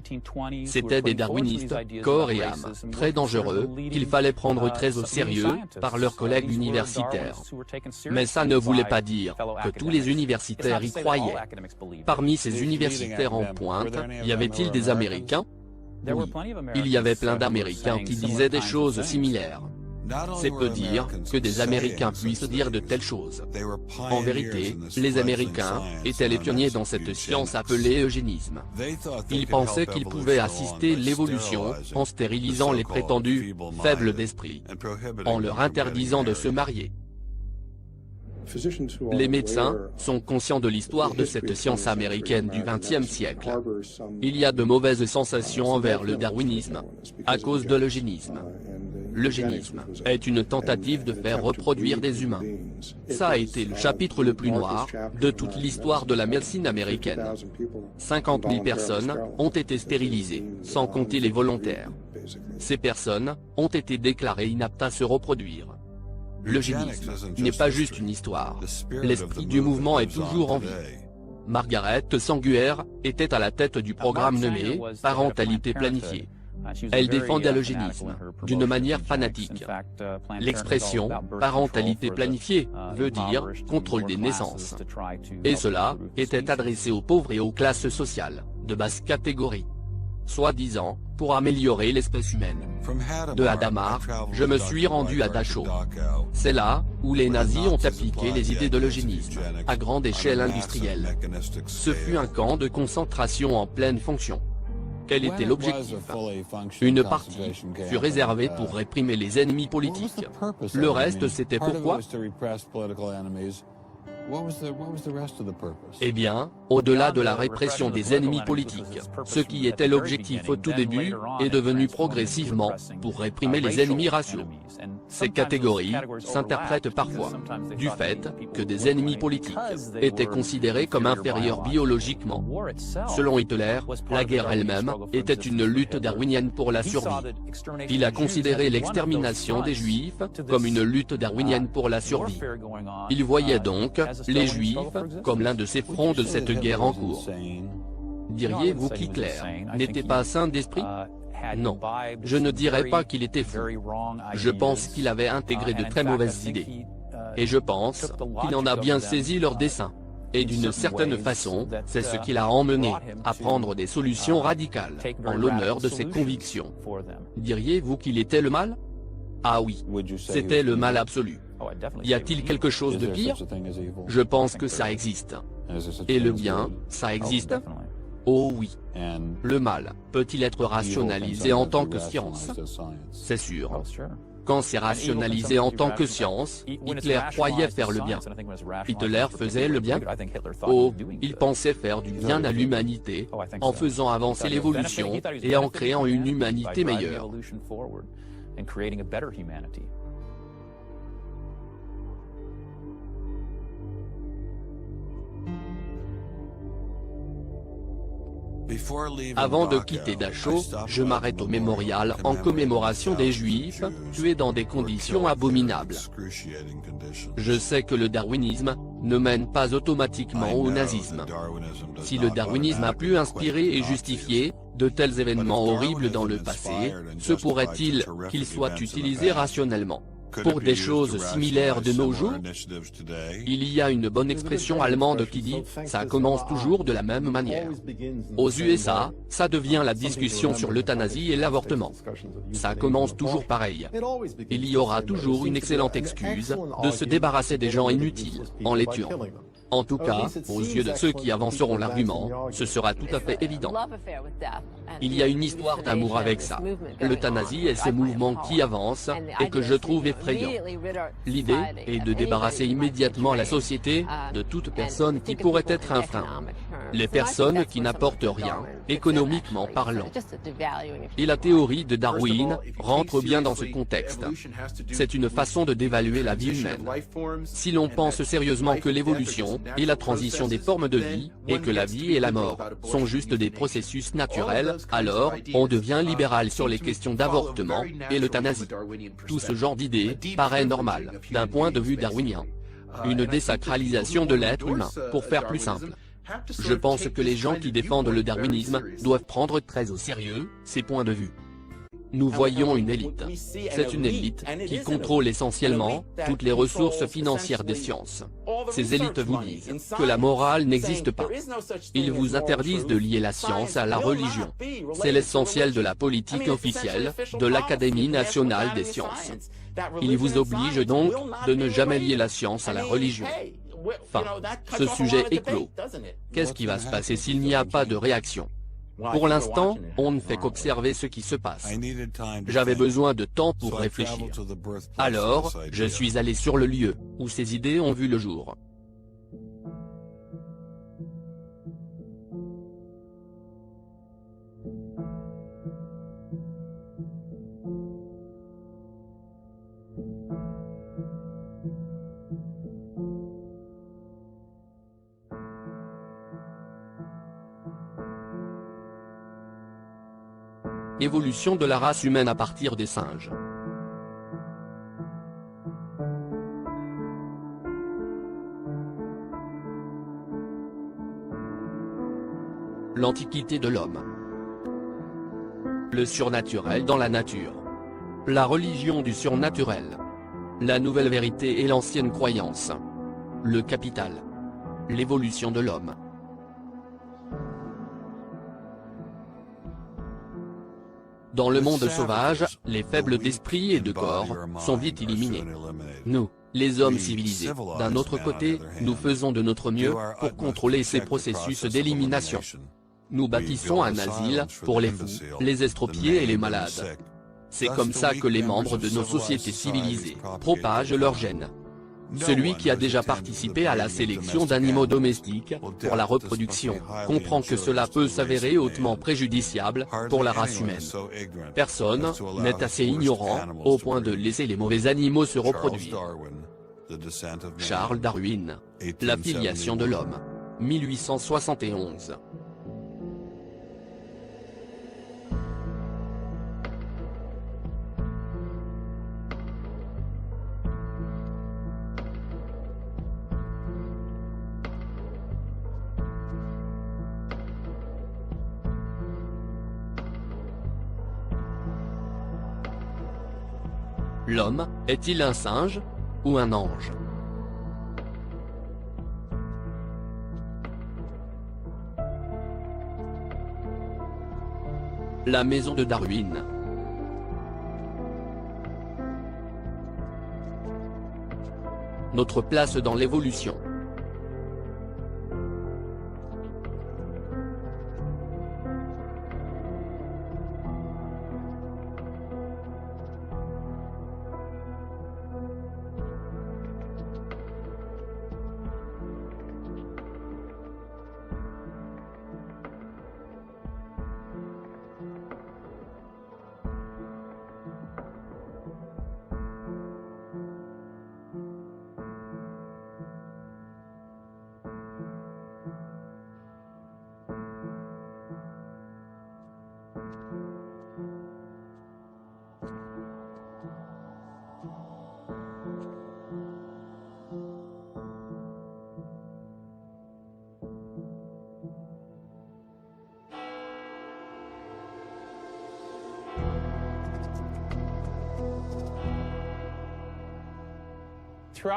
C'étaient des darwinistes, corps et âme, très dangereux, qu'il fallait prendre très au sérieux par leurs collègues universitaires. Mais ça ne voulait pas dire que tous les universitaires y croyaient. Parmi ces universitaires en pointe, y avait-il des Américains? Oui, il y avait plein d'Américains qui disaient des choses similaires. C'est peu dire que des Américains puissent dire de telles choses. En vérité, les Américains étaient les pionniers dans cette science appelée eugénisme. Ils pensaient qu'ils pouvaient assister l'évolution en stérilisant les prétendus faibles d'esprit, en leur interdisant de se marier. Les médecins sont conscients de l'histoire de cette science américaine du XXe siècle. Il y a de mauvaises sensations envers le darwinisme, à cause de l'eugénisme. L'eugénisme est une tentative de faire reproduire des humains. Ça a été le chapitre le plus noir de toute l'histoire de la médecine américaine. 50 000 personnes ont été stérilisées, sans compter les volontaires. Ces personnes ont été déclarées inaptes à se reproduire. L'eugénisme n'est pas juste une histoire. L'esprit du mouvement est toujours en vie. Margaret Sanger était à la tête du programme nommé « Parentalité planifiée ». Elle défendait l'eugénisme, d'une manière fanatique. L'expression « parentalité planifiée » veut dire « contrôle des naissances ». Et cela était adressé aux pauvres et aux classes sociales, de basse catégorie. Soi-disant, pour améliorer l'espèce humaine. De Hadamar, je me suis rendu à Dachau. C'est là où les nazis ont appliqué les idées de l'eugénisme, à grande échelle industrielle. Ce fut un camp de concentration en pleine fonction. Quel était l'objectif? Une partie fut réservée pour réprimer les ennemis politiques. Le reste, c'était pourquoi? Eh bien, au-delà de la répression des ennemis politiques, ce qui était l'objectif au tout début, est devenu progressivement pour réprimer les ennemis raciaux. Ces catégories s'interprètent parfois du fait que des ennemis politiques étaient considérés comme inférieurs biologiquement. Selon Hitler, la guerre elle-même était une lutte darwinienne pour la survie. Il a considéré l'extermination des Juifs comme une lutte darwinienne pour la survie. Il voyait donc les Juifs comme l'un de ces fronts de cette guerre en cours. Diriez-vous qu'Hitler n'était pas saint d'esprit? Non, je ne dirais pas qu'il était fou. Je pense qu'il avait intégré de très mauvaises idées. Et je pense qu'il en a bien saisi leur dessein. Et d'une certaine façon, c'est ce qui l'a emmené à prendre des solutions radicales, en l'honneur de ses convictions. Diriez-vous qu'il était le mal? Ah oui, c'était le mal absolu. Y a-t-il quelque chose de pire? Je pense que ça existe. Et le bien, ça existe? Oh oui. Le mal peut-il être rationalisé en tant que science? C'est sûr. Quand c'est rationalisé en tant que science, Hitler croyait faire le bien. Hitler faisait le bien? Oh, il pensait faire du bien à l'humanité, en faisant avancer l'évolution et en créant une humanité meilleure. Avant de quitter Dachau, je m'arrête au mémorial en commémoration des Juifs, tués dans des conditions abominables. Je sais que le darwinisme ne mène pas automatiquement au nazisme. Si le darwinisme a pu inspirer et justifier de tels événements horribles dans le passé, se pourrait-il qu'il soit utilisé rationnellement pour des choses similaires de nos jours? Il y a une bonne expression allemande qui dit « ça commence toujours de la même manière ». Aux USA, ça devient la discussion sur l'euthanasie et l'avortement. Ça commence toujours pareil. Il y aura toujours une excellente excuse de se débarrasser des gens inutiles, en les tuant. En tout cas, aux yeux de ceux qui avanceront l'argument, ce sera tout à fait évident. Il y a une histoire d'amour avec ça, l'euthanasie et ces mouvements qui avancent, et que je trouve effrayant. L'idée est de débarrasser immédiatement la société de toute personne qui pourrait être un frein. Les personnes qui n'apportent rien, économiquement parlant. Et la théorie de Darwin rentre bien dans ce contexte. C'est une façon de dévaluer la vie humaine. Si l'on pense sérieusement que l'évolution et la transition des formes de vie, et que la vie et la mort sont juste des processus naturels, alors on devient libéral sur les questions d'avortement et l'euthanasie. Tout ce genre d'idées paraît normal, d'un point de vue darwinien. Une désacralisation de l'être humain, pour faire plus simple. Je pense que les gens qui défendent le darwinisme doivent prendre très au sérieux ces points de vue. nous voyons une élite. C'est une élite qui contrôle essentiellement toutes les ressources financières des sciences. Ces élites vous disent que la morale n'existe pas. Ils vous interdisent de lier la science à la religion. C'est l'essentiel de la politique officielle de l'Académie nationale des sciences. Ils vous obligent donc de ne jamais lier la science à la religion. Enfin, ce sujet est clos. Qu'est-ce qui va se passer s'il n'y a pas de réaction ? Pour l'instant, on ne fait qu'observer ce qui se passe. J'avais besoin de temps pour réfléchir. Alors, je suis allé sur le lieu où ces idées ont vu le jour. Évolution de la race humaine à partir des singes. L'Antiquité de l'homme. Le surnaturel dans la nature. La religion du surnaturel. La nouvelle vérité et l'ancienne croyance. Le capital. L'évolution de l'homme. Dans le monde sauvage, les faibles d'esprit et de corps sont vite éliminés. Nous, les hommes civilisés, d'un autre côté, nous faisons de notre mieux pour contrôler ces processus d'élimination. Nous bâtissons un asile pour les fous, les estropiés et les malades. C'est comme ça que les membres de nos sociétés civilisées propagent leurs gènes. Celui qui a déjà participé à la sélection d'animaux domestiques pour la reproduction comprend que cela peut s'avérer hautement préjudiciable pour la race humaine. Personne n'est assez ignorant au point de laisser les mauvais animaux se reproduire. Charles Darwin. La filiation de l'homme. 1871. L'homme, est-il un singe ou un ange? La maison de Darwin. Notre place dans l'évolution.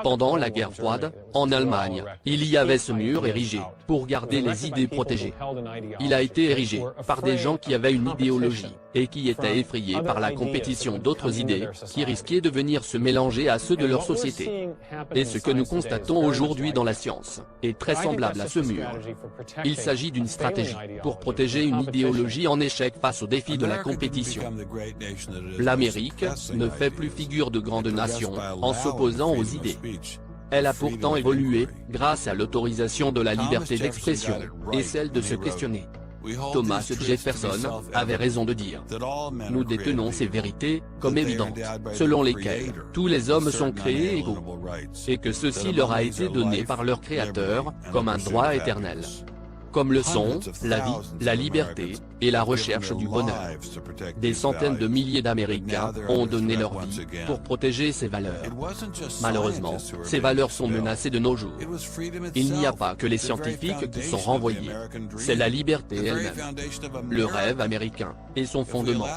Pendant la guerre froide, en Allemagne, il y avait ce mur érigé, pour garder les idées protégées. Il a été érigé par des gens qui avaient une idéologie, et qui étaient effrayés par la compétition d'autres idées, qui risquaient de venir se mélanger à ceux de leur société. Et ce que nous constatons aujourd'hui dans la science, est très semblable à ce mur. Il s'agit d'une stratégie, pour protéger une idéologie en échec face aux défis de la compétition. L'Amérique ne fait plus figure de grande nation, en s'opposant aux idées. Elle a pourtant évolué, grâce à l'autorisation de la liberté d'expression, et celle de se questionner. Thomas Jefferson avait raison de dire « Nous détenons ces vérités, comme évidentes, selon lesquelles tous les hommes sont créés égaux, et que ceci leur a été donné par leur Créateur, comme un droit éternel. » comme le sont la vie, la liberté et la recherche du bonheur. Des centaines de milliers d'Américains ont donné leur vie pour protéger ces valeurs. Malheureusement, ces valeurs sont menacées de nos jours. Il n'y a pas que les scientifiques qui sont renvoyés. C'est la liberté elle-même. Le rêve américain et son fondement.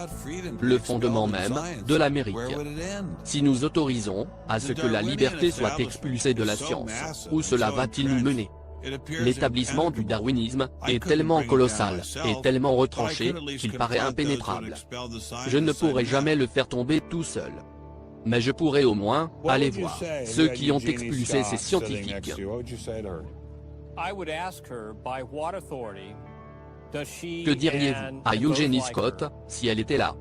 Le fondement même de l'Amérique. Si nous autorisons à ce que la liberté soit expulsée de la science, où cela va-t-il nous mener? L'établissement du darwinisme est tellement colossal et tellement retranché qu'il paraît impénétrable. Je ne pourrai jamais le faire tomber tout seul. Mais je pourrais au moins aller voir ceux qui ont expulsé ces scientifiques. Que diriez-vous à Eugenie Scott si elle était là?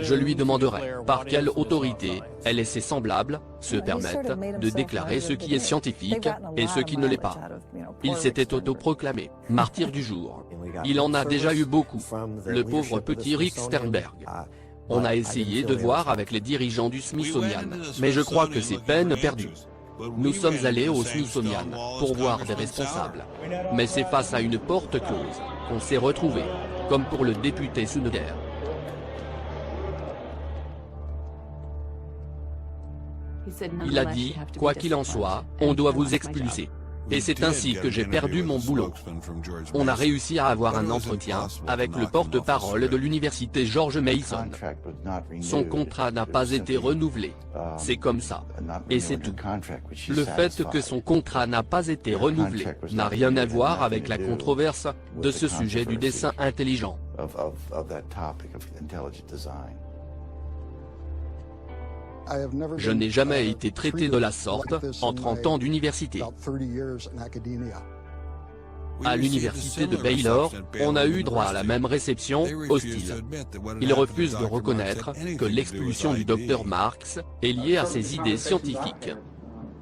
Je lui demanderai par quelle autorité elle et ses semblables se permettent de déclarer ce qui est scientifique et ce qui ne l'est pas. Il s'était autoproclamé martyr du jour. Il en a déjà eu beaucoup, le pauvre petit Rick Sternberg. On a essayé de voir avec les dirigeants du Smithsonian, mais je crois que c'est peine perdue. Nous sommes allés au Smithsonian pour voir des responsables. Mais c'est face à une porte close qu'on s'est retrouvés, comme pour le député Suneger. Il a dit, quoi qu'il en soit, on doit vous expulser. Et c'est ainsi que j'ai perdu mon boulot. On a réussi à avoir un entretien avec le porte-parole de l'université George Mason. Son contrat n'a pas été renouvelé. C'est comme ça. Et c'est tout. Le fait que son contrat n'a pas été renouvelé n'a rien à voir avec la controverse de ce sujet du dessin intelligent. Je n'ai jamais été traité de la sorte en 30 ans d'université. À l'université de Baylor, on a eu droit à la même réception, hostile. Ils refusent de reconnaître que l'expulsion du Dr Marks est liée à ses idées scientifiques.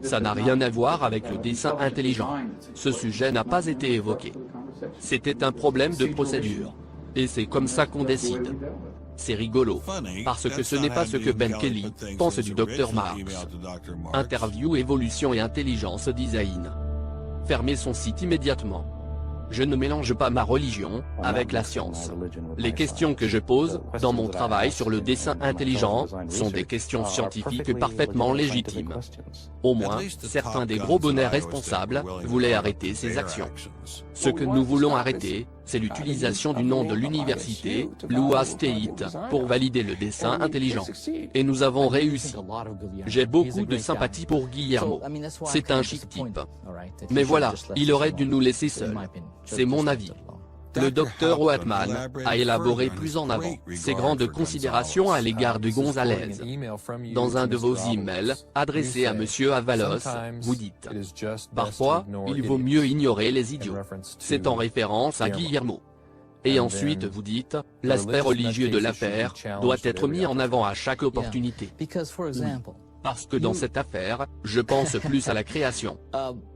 Ça n'a rien à voir avec le dessin intelligent. Ce sujet n'a pas été évoqué. C'était un problème de procédure. Et c'est comme ça qu'on décide. C'est rigolo, parce que ce n'est pas ce que Ben Kelly pense du Dr Marks. Interview Évolution et Intelligence Design. Fermez son site immédiatement. Je ne mélange pas ma religion avec la science. Les questions que je pose dans mon travail sur le dessin intelligent sont des questions scientifiques parfaitement légitimes. Au moins, certains des gros bonnets responsables voulaient arrêter ces actions. Ce que nous voulons arrêter, c'est l'utilisation du nom de l'université, Iowa State, pour valider le dessin intelligent. Et nous avons réussi. J'ai beaucoup de sympathie pour Guillermo. C'est un chic type. Mais voilà, il aurait dû nous laisser seuls. C'est mon avis. Le docteur Oatman a élaboré plus en avant ses grandes considérations à l'égard de Gonzalez. Dans un de vos emails adressés à Monsieur Avalos, vous dites « Parfois, il vaut mieux ignorer les idiots ». C'est en référence à Guillermo. Et ensuite vous dites « L'aspect religieux de l'affaire doit être mis en avant à chaque opportunité ». Parce que dans cette affaire, je pense plus à la création.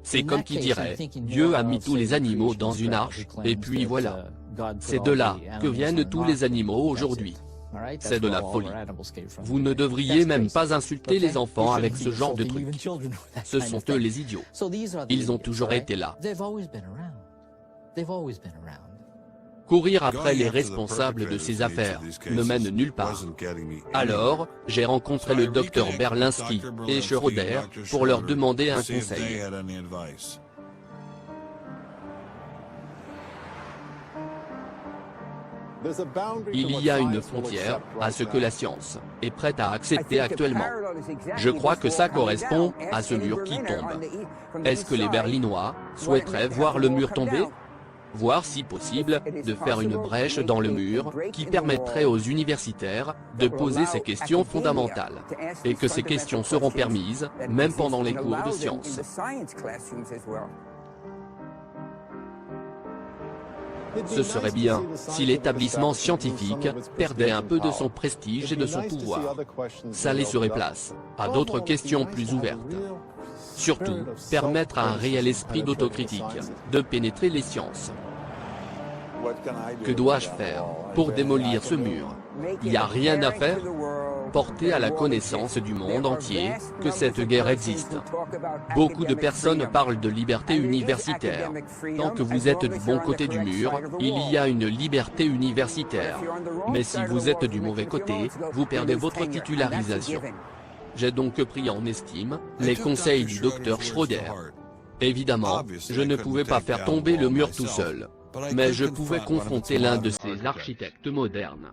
C'est comme qui dirait, Dieu a mis tous les animaux dans une arche, et puis voilà. C'est de là que viennent tous les animaux aujourd'hui. C'est de la folie. Vous ne devriez même pas insulter les enfants avec ce genre de truc. Ce sont eux les idiots. Ils ont toujours été là. Courir après les responsables de ces affaires ne mène nulle part. Alors, j'ai rencontré le docteur Berlinski et Schroeder pour leur demander un conseil. Il y a une frontière à ce que la science est prête à accepter actuellement. Je crois que ça correspond à ce mur qui tombe. Est-ce que les Berlinois souhaiteraient voir le mur tomber ? Voire si possible, de faire une brèche dans le mur qui permettrait aux universitaires de poser ces questions fondamentales, et que ces questions seront permises même pendant les cours de sciences. Ce serait bien si l'établissement scientifique perdait un peu de son prestige et de son pouvoir. Ça laisserait place à d'autres questions plus ouvertes. Surtout, permettre à un réel esprit d'autocritique de pénétrer les sciences. Que dois-je faire pour démolir ce mur? Il n'y a rien à faire? porter à la connaissance du monde entier que cette guerre existe. Beaucoup de personnes parlent de liberté universitaire. Tant que vous êtes du bon côté du mur, il y a une liberté universitaire. Mais si vous êtes du mauvais côté, vous perdez votre titularisation. J'ai donc pris en estime les conseils du docteur Schroeder. Évidemment, je ne pouvais pas faire tomber le mur tout seul. Mais je pouvais confronter l'un de ces architectes modernes.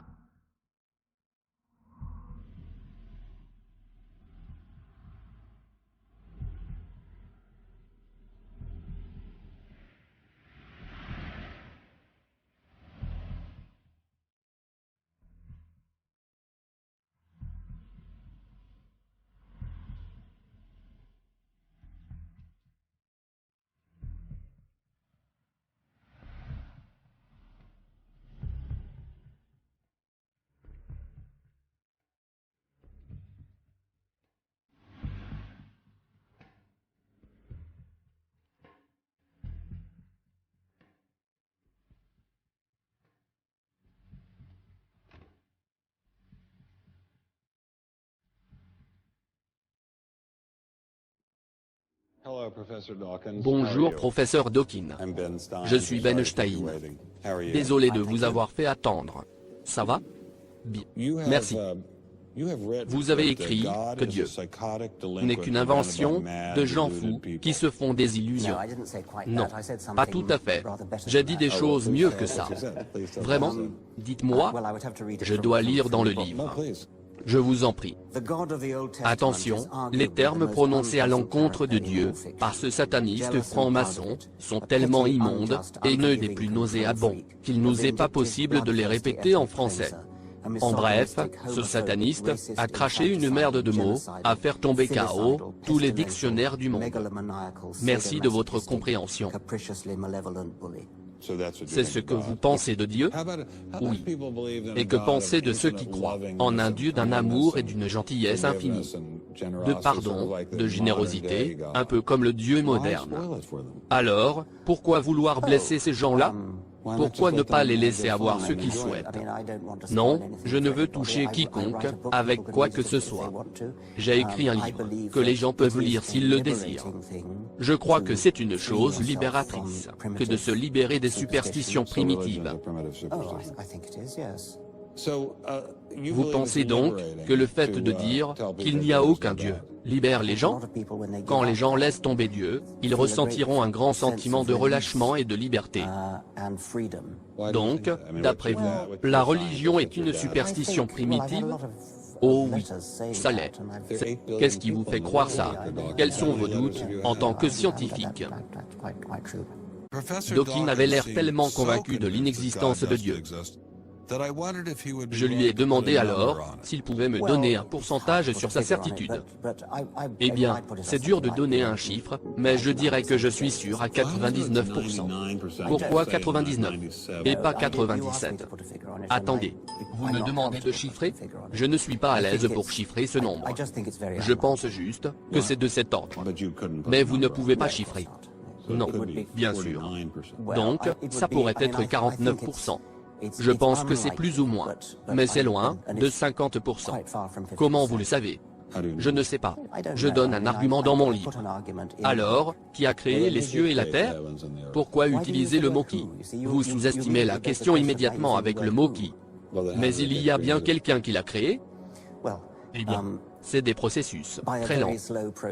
Bonjour professeur Dawkins. Je suis Ben Stein. Désolé de vous avoir fait attendre. Ça va? Bien. Merci. Vous avez écrit que Dieu n'est qu'une invention de gens fous qui se font des illusions. Non, pas tout à fait. J'ai dit des choses mieux que ça. Vraiment? Dites-moi. Je dois lire dans le livre. Je vous en prie. Attention, les termes prononcés à l'encontre de Dieu par ce sataniste franc-maçon sont tellement immondes, haineux des plus nauséabonds, qu'il nous est pas possible de les répéter en français. En bref, ce sataniste a craché une merde de mots, à faire tomber KO tous les dictionnaires du monde. Merci de votre compréhension. C'est ce que vous pensez de Dieu? Oui. Et que pensez de ceux qui croient en un Dieu d'un amour et d'une gentillesse infinie, de pardon, de générosité, un peu comme le Dieu moderne? Alors, pourquoi vouloir blesser ces gens-là? Pourquoi ne pas les laisser avoir ce qu'ils souhaitent? Non, je ne veux toucher quiconque avec quoi que ce soit. J'ai écrit un livre que les gens peuvent lire s'ils le désirent. Je crois que c'est une chose libératrice que de se libérer des superstitions primitives. Vous pensez donc que le fait de dire qu'il n'y a aucun Dieu libère les gens? Quand les gens laissent tomber Dieu, ils ressentiront un grand sentiment de relâchement et de liberté. Donc, d'après vous, la religion est une superstition primitive? Oh oui, ça l'est. Qu'est-ce qui vous fait croire ça? Quels sont vos doutes en tant que scientifique? Dawkins avait l'air tellement convaincu de l'inexistence de Dieu. Je lui ai demandé alors s'il pouvait me donner un pourcentage sur sa certitude. Eh bien, c'est dur de donner un chiffre, mais je dirais que je suis sûr à 99%. Pourquoi 99 et pas 97? Attendez, vous me demandez de chiffrer? Je ne suis pas à l'aise pour chiffrer ce nombre. Je pense juste que c'est de cet ordre. Mais vous ne pouvez pas chiffrer. Non, bien sûr. Donc, ça pourrait être 49%. Je pense que c'est plus ou moins, mais c'est loin de 50%. Comment vous le savez? Je ne sais pas. Je donne un argument dans mon livre. Alors, qui a créé les cieux et la terre? Pourquoi utiliser le mot qui? Vous sous-estimez la question immédiatement avec le mot qui. Mais il y a bien quelqu'un qui l'a créé? Eh bien, c'est des processus très lents.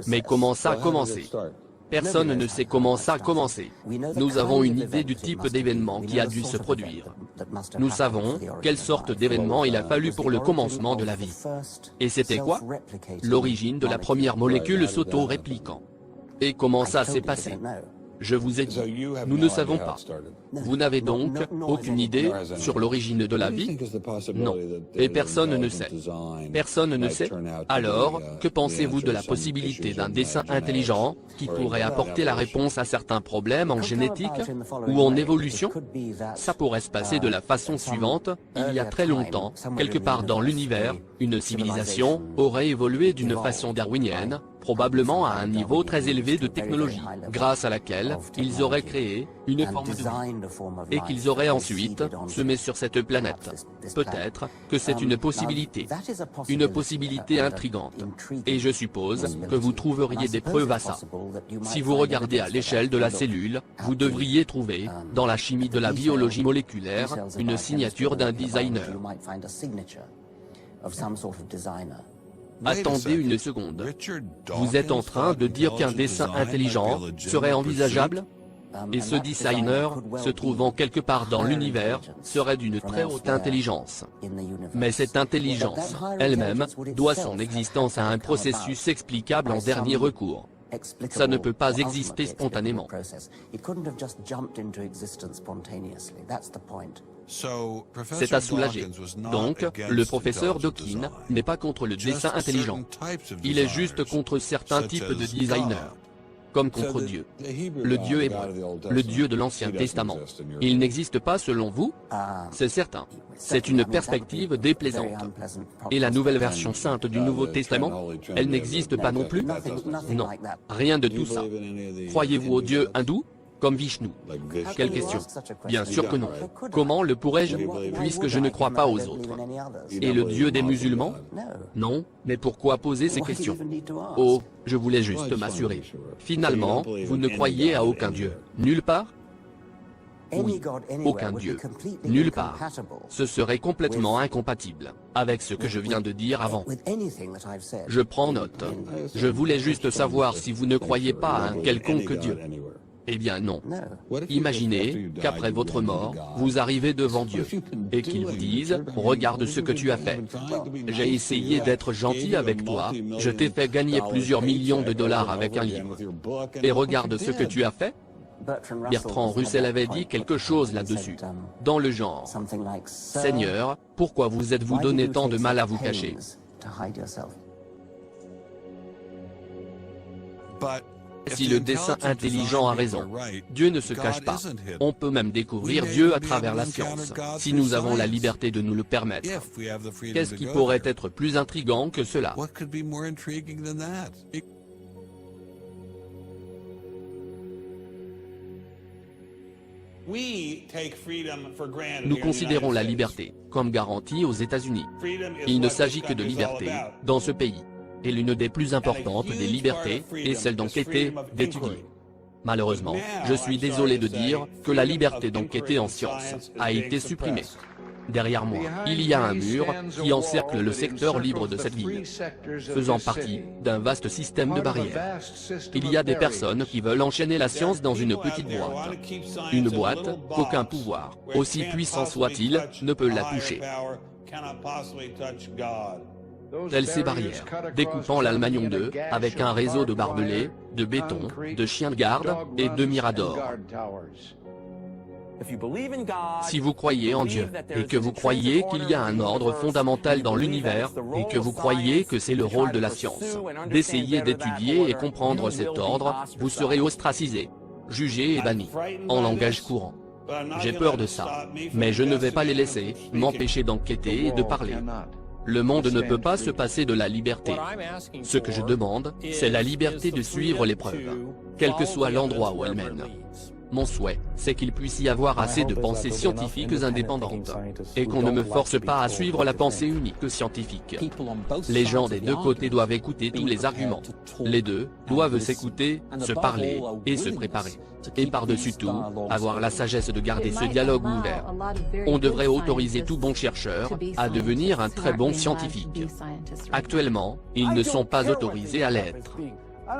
Mais comment ça a commencé? Personne ne sait comment ça a commencé. Nous avons une idée du type d'événement qui a dû se produire. Nous savons quelle sorte d'événement il a fallu pour le commencement de la vie. Et c'était quoi? L'origine de la première molécule s'auto-répliquant. Et comment ça s'est passé? Je vous ai dit, nous ne savons pas. Vous n'avez donc aucune idée sur l'origine de la vie? Non. Et personne ne sait. Personne ne sait. Alors, que pensez-vous de la possibilité d'un dessin intelligent qui pourrait apporter la réponse à certains problèmes en génétique ou en évolution? Ça pourrait se passer de la façon suivante. Il y a très longtemps, quelque part dans l'univers, une civilisation aurait évolué d'une façon darwinienne, probablement à un niveau très élevé de technologie, grâce à laquelle ils auraient créé une forme de vie, et qu'ils auraient ensuite semé sur cette planète. Peut-être que c'est une possibilité intrigante, et je suppose que vous trouveriez des preuves à ça. Si vous regardez à l'échelle de la cellule, vous devriez trouver, dans la chimie de la biologie moléculaire, une signature d'un designer. Attendez une seconde. Vous êtes en train de dire qu'un dessin intelligent serait envisageable? Et ce designer, se trouvant quelque part dans l'univers, serait d'une très haute intelligence. Mais cette intelligence, elle-même, doit son existence à un processus explicable en dernier recours. Ça ne peut pas exister spontanément. C'est à soulager. Donc, le professeur Dawkins n'est pas contre le dessin intelligent. Il est juste contre certains types de designers. Comme contre Dieu. Le Dieu hébreu. Le Dieu de l'Ancien Testament. Il n'existe pas selon vous? C'est certain. C'est une perspective déplaisante. Et la nouvelle version sainte du Nouveau Testament? Elle n'existe pas non plus? Non. Rien de tout ça. Croyez-vous au Dieu hindou? Comme Vishnu? Quelle question? Bien sûr que non. Comment le pourrais-je, puisque je ne crois pas aux autres? Et le Dieu des musulmans? Non, mais pourquoi poser ces questions? Oh, je voulais juste m'assurer. Finalement, vous ne croyez à aucun Dieu? Nulle part? Oui, aucun Dieu. Nulle part. Ce serait complètement incompatible avec ce que je viens de dire avant. Je prends note. Je voulais juste savoir si vous ne croyez pas à un quelconque Dieu. Eh bien non. Imaginez qu'après votre mort, vous arrivez devant Dieu, et qu'il vous dise, « Regarde ce que tu as fait. J'ai essayé d'être gentil avec toi, je t'ai fait gagner plusieurs millions de dollars avec un livre. Et regarde ce que tu as fait ?» Bertrand Russell avait dit quelque chose là-dessus, dans le genre, « Seigneur, pourquoi vous êtes-vous donné tant de mal à vous cacher ?» Si le dessin intelligent a raison, Dieu ne se cache pas. On peut même découvrir Dieu à travers la science, si nous avons la liberté de nous le permettre. Qu'est-ce qui pourrait être plus intriguant que cela? Nous considérons la liberté comme garantie aux États-Unis. Il ne s'agit que de liberté dans ce pays. Et l'une des plus importantes des libertés est celle d'enquêter, d'étudier. Malheureusement, je suis désolé de dire que la liberté d'enquêter en sciences a été supprimée. Derrière moi, il y a un mur qui encercle le secteur libre de cette ville, faisant partie d'un vaste système de barrières. Il y a des personnes qui veulent enchaîner la science dans une petite boîte. Une boîte qu'aucun pouvoir, aussi puissant soit-il, ne peut la toucher. Telles ces barrières, découpant l'Allemagne en deux, avec un réseau de barbelés, de béton, de chiens de garde et de miradors. Si vous croyez en Dieu, et que vous croyez qu'il y a un ordre fondamental dans l'univers, et que vous croyez que c'est le rôle de la science, d'essayer d'étudier et comprendre cet ordre, vous serez ostracisé, jugé et banni, en langage courant. J'ai peur de ça, mais je ne vais pas les laisser m'empêcher d'enquêter et de parler. Le monde ne peut pas se passer de la liberté. Ce que je demande, c'est la liberté de suivre l'épreuve, quel que soit l'endroit où elle mène. Mon souhait, c'est qu'il puisse y avoir assez de pensées scientifiques indépendantes, et qu'on ne me force pas à suivre la pensée unique scientifique. Les gens des deux côtés doivent écouter tous les arguments. Les deux doivent s'écouter, se parler et se préparer. Et par-dessus tout, avoir la sagesse de garder ce dialogue ouvert. On devrait autoriser tout bon chercheur à devenir un très bon scientifique. Actuellement, ils ne sont pas autorisés à l'être.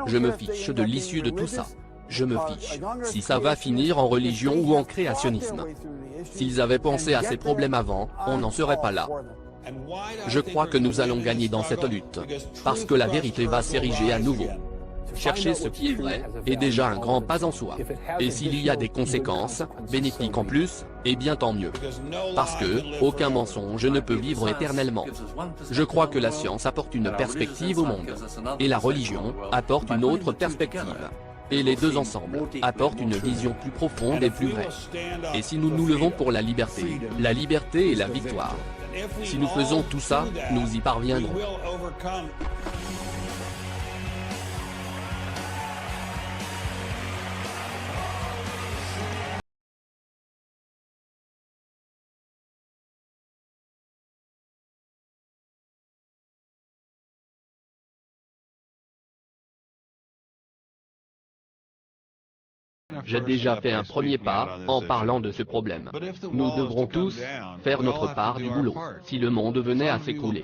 Je me fiche de l'issue de tout ça. Je me fiche si ça va finir en religion ou en créationnisme. S'ils avaient pensé à ces problèmes avant, on n'en serait pas là. Je crois que nous allons gagner dans cette lutte, parce que la vérité va s'ériger à nouveau. Chercher ce qui est vrai est déjà un grand pas en soi. Et s'il y a des conséquences, bénéfiques en plus, eh bien tant mieux. Parce que, aucun mensonge ne peut vivre éternellement. Je crois que la science apporte une perspective au monde. Et la religion apporte une autre perspective. Et les deux ensemble apportent une vision plus profonde et plus vraie. Et si nous nous levons pour la liberté est la victoire. Si nous faisons tout ça, nous y parviendrons. J'ai déjà fait un premier pas en parlant de ce problème. Nous devrons tous faire notre part du boulot si le monde venait à s'écrouler.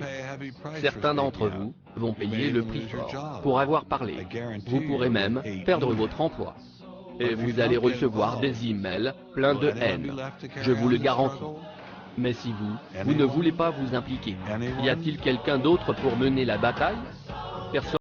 Certains d'entre vous vont payer le prix fort pour avoir parlé. Vous pourrez même perdre votre emploi. Et vous allez recevoir des emails pleins de haine. Je vous le garantis. Mais si vous ne voulez pas vous impliquer, y a-t-il quelqu'un d'autre pour mener la bataille? Personne.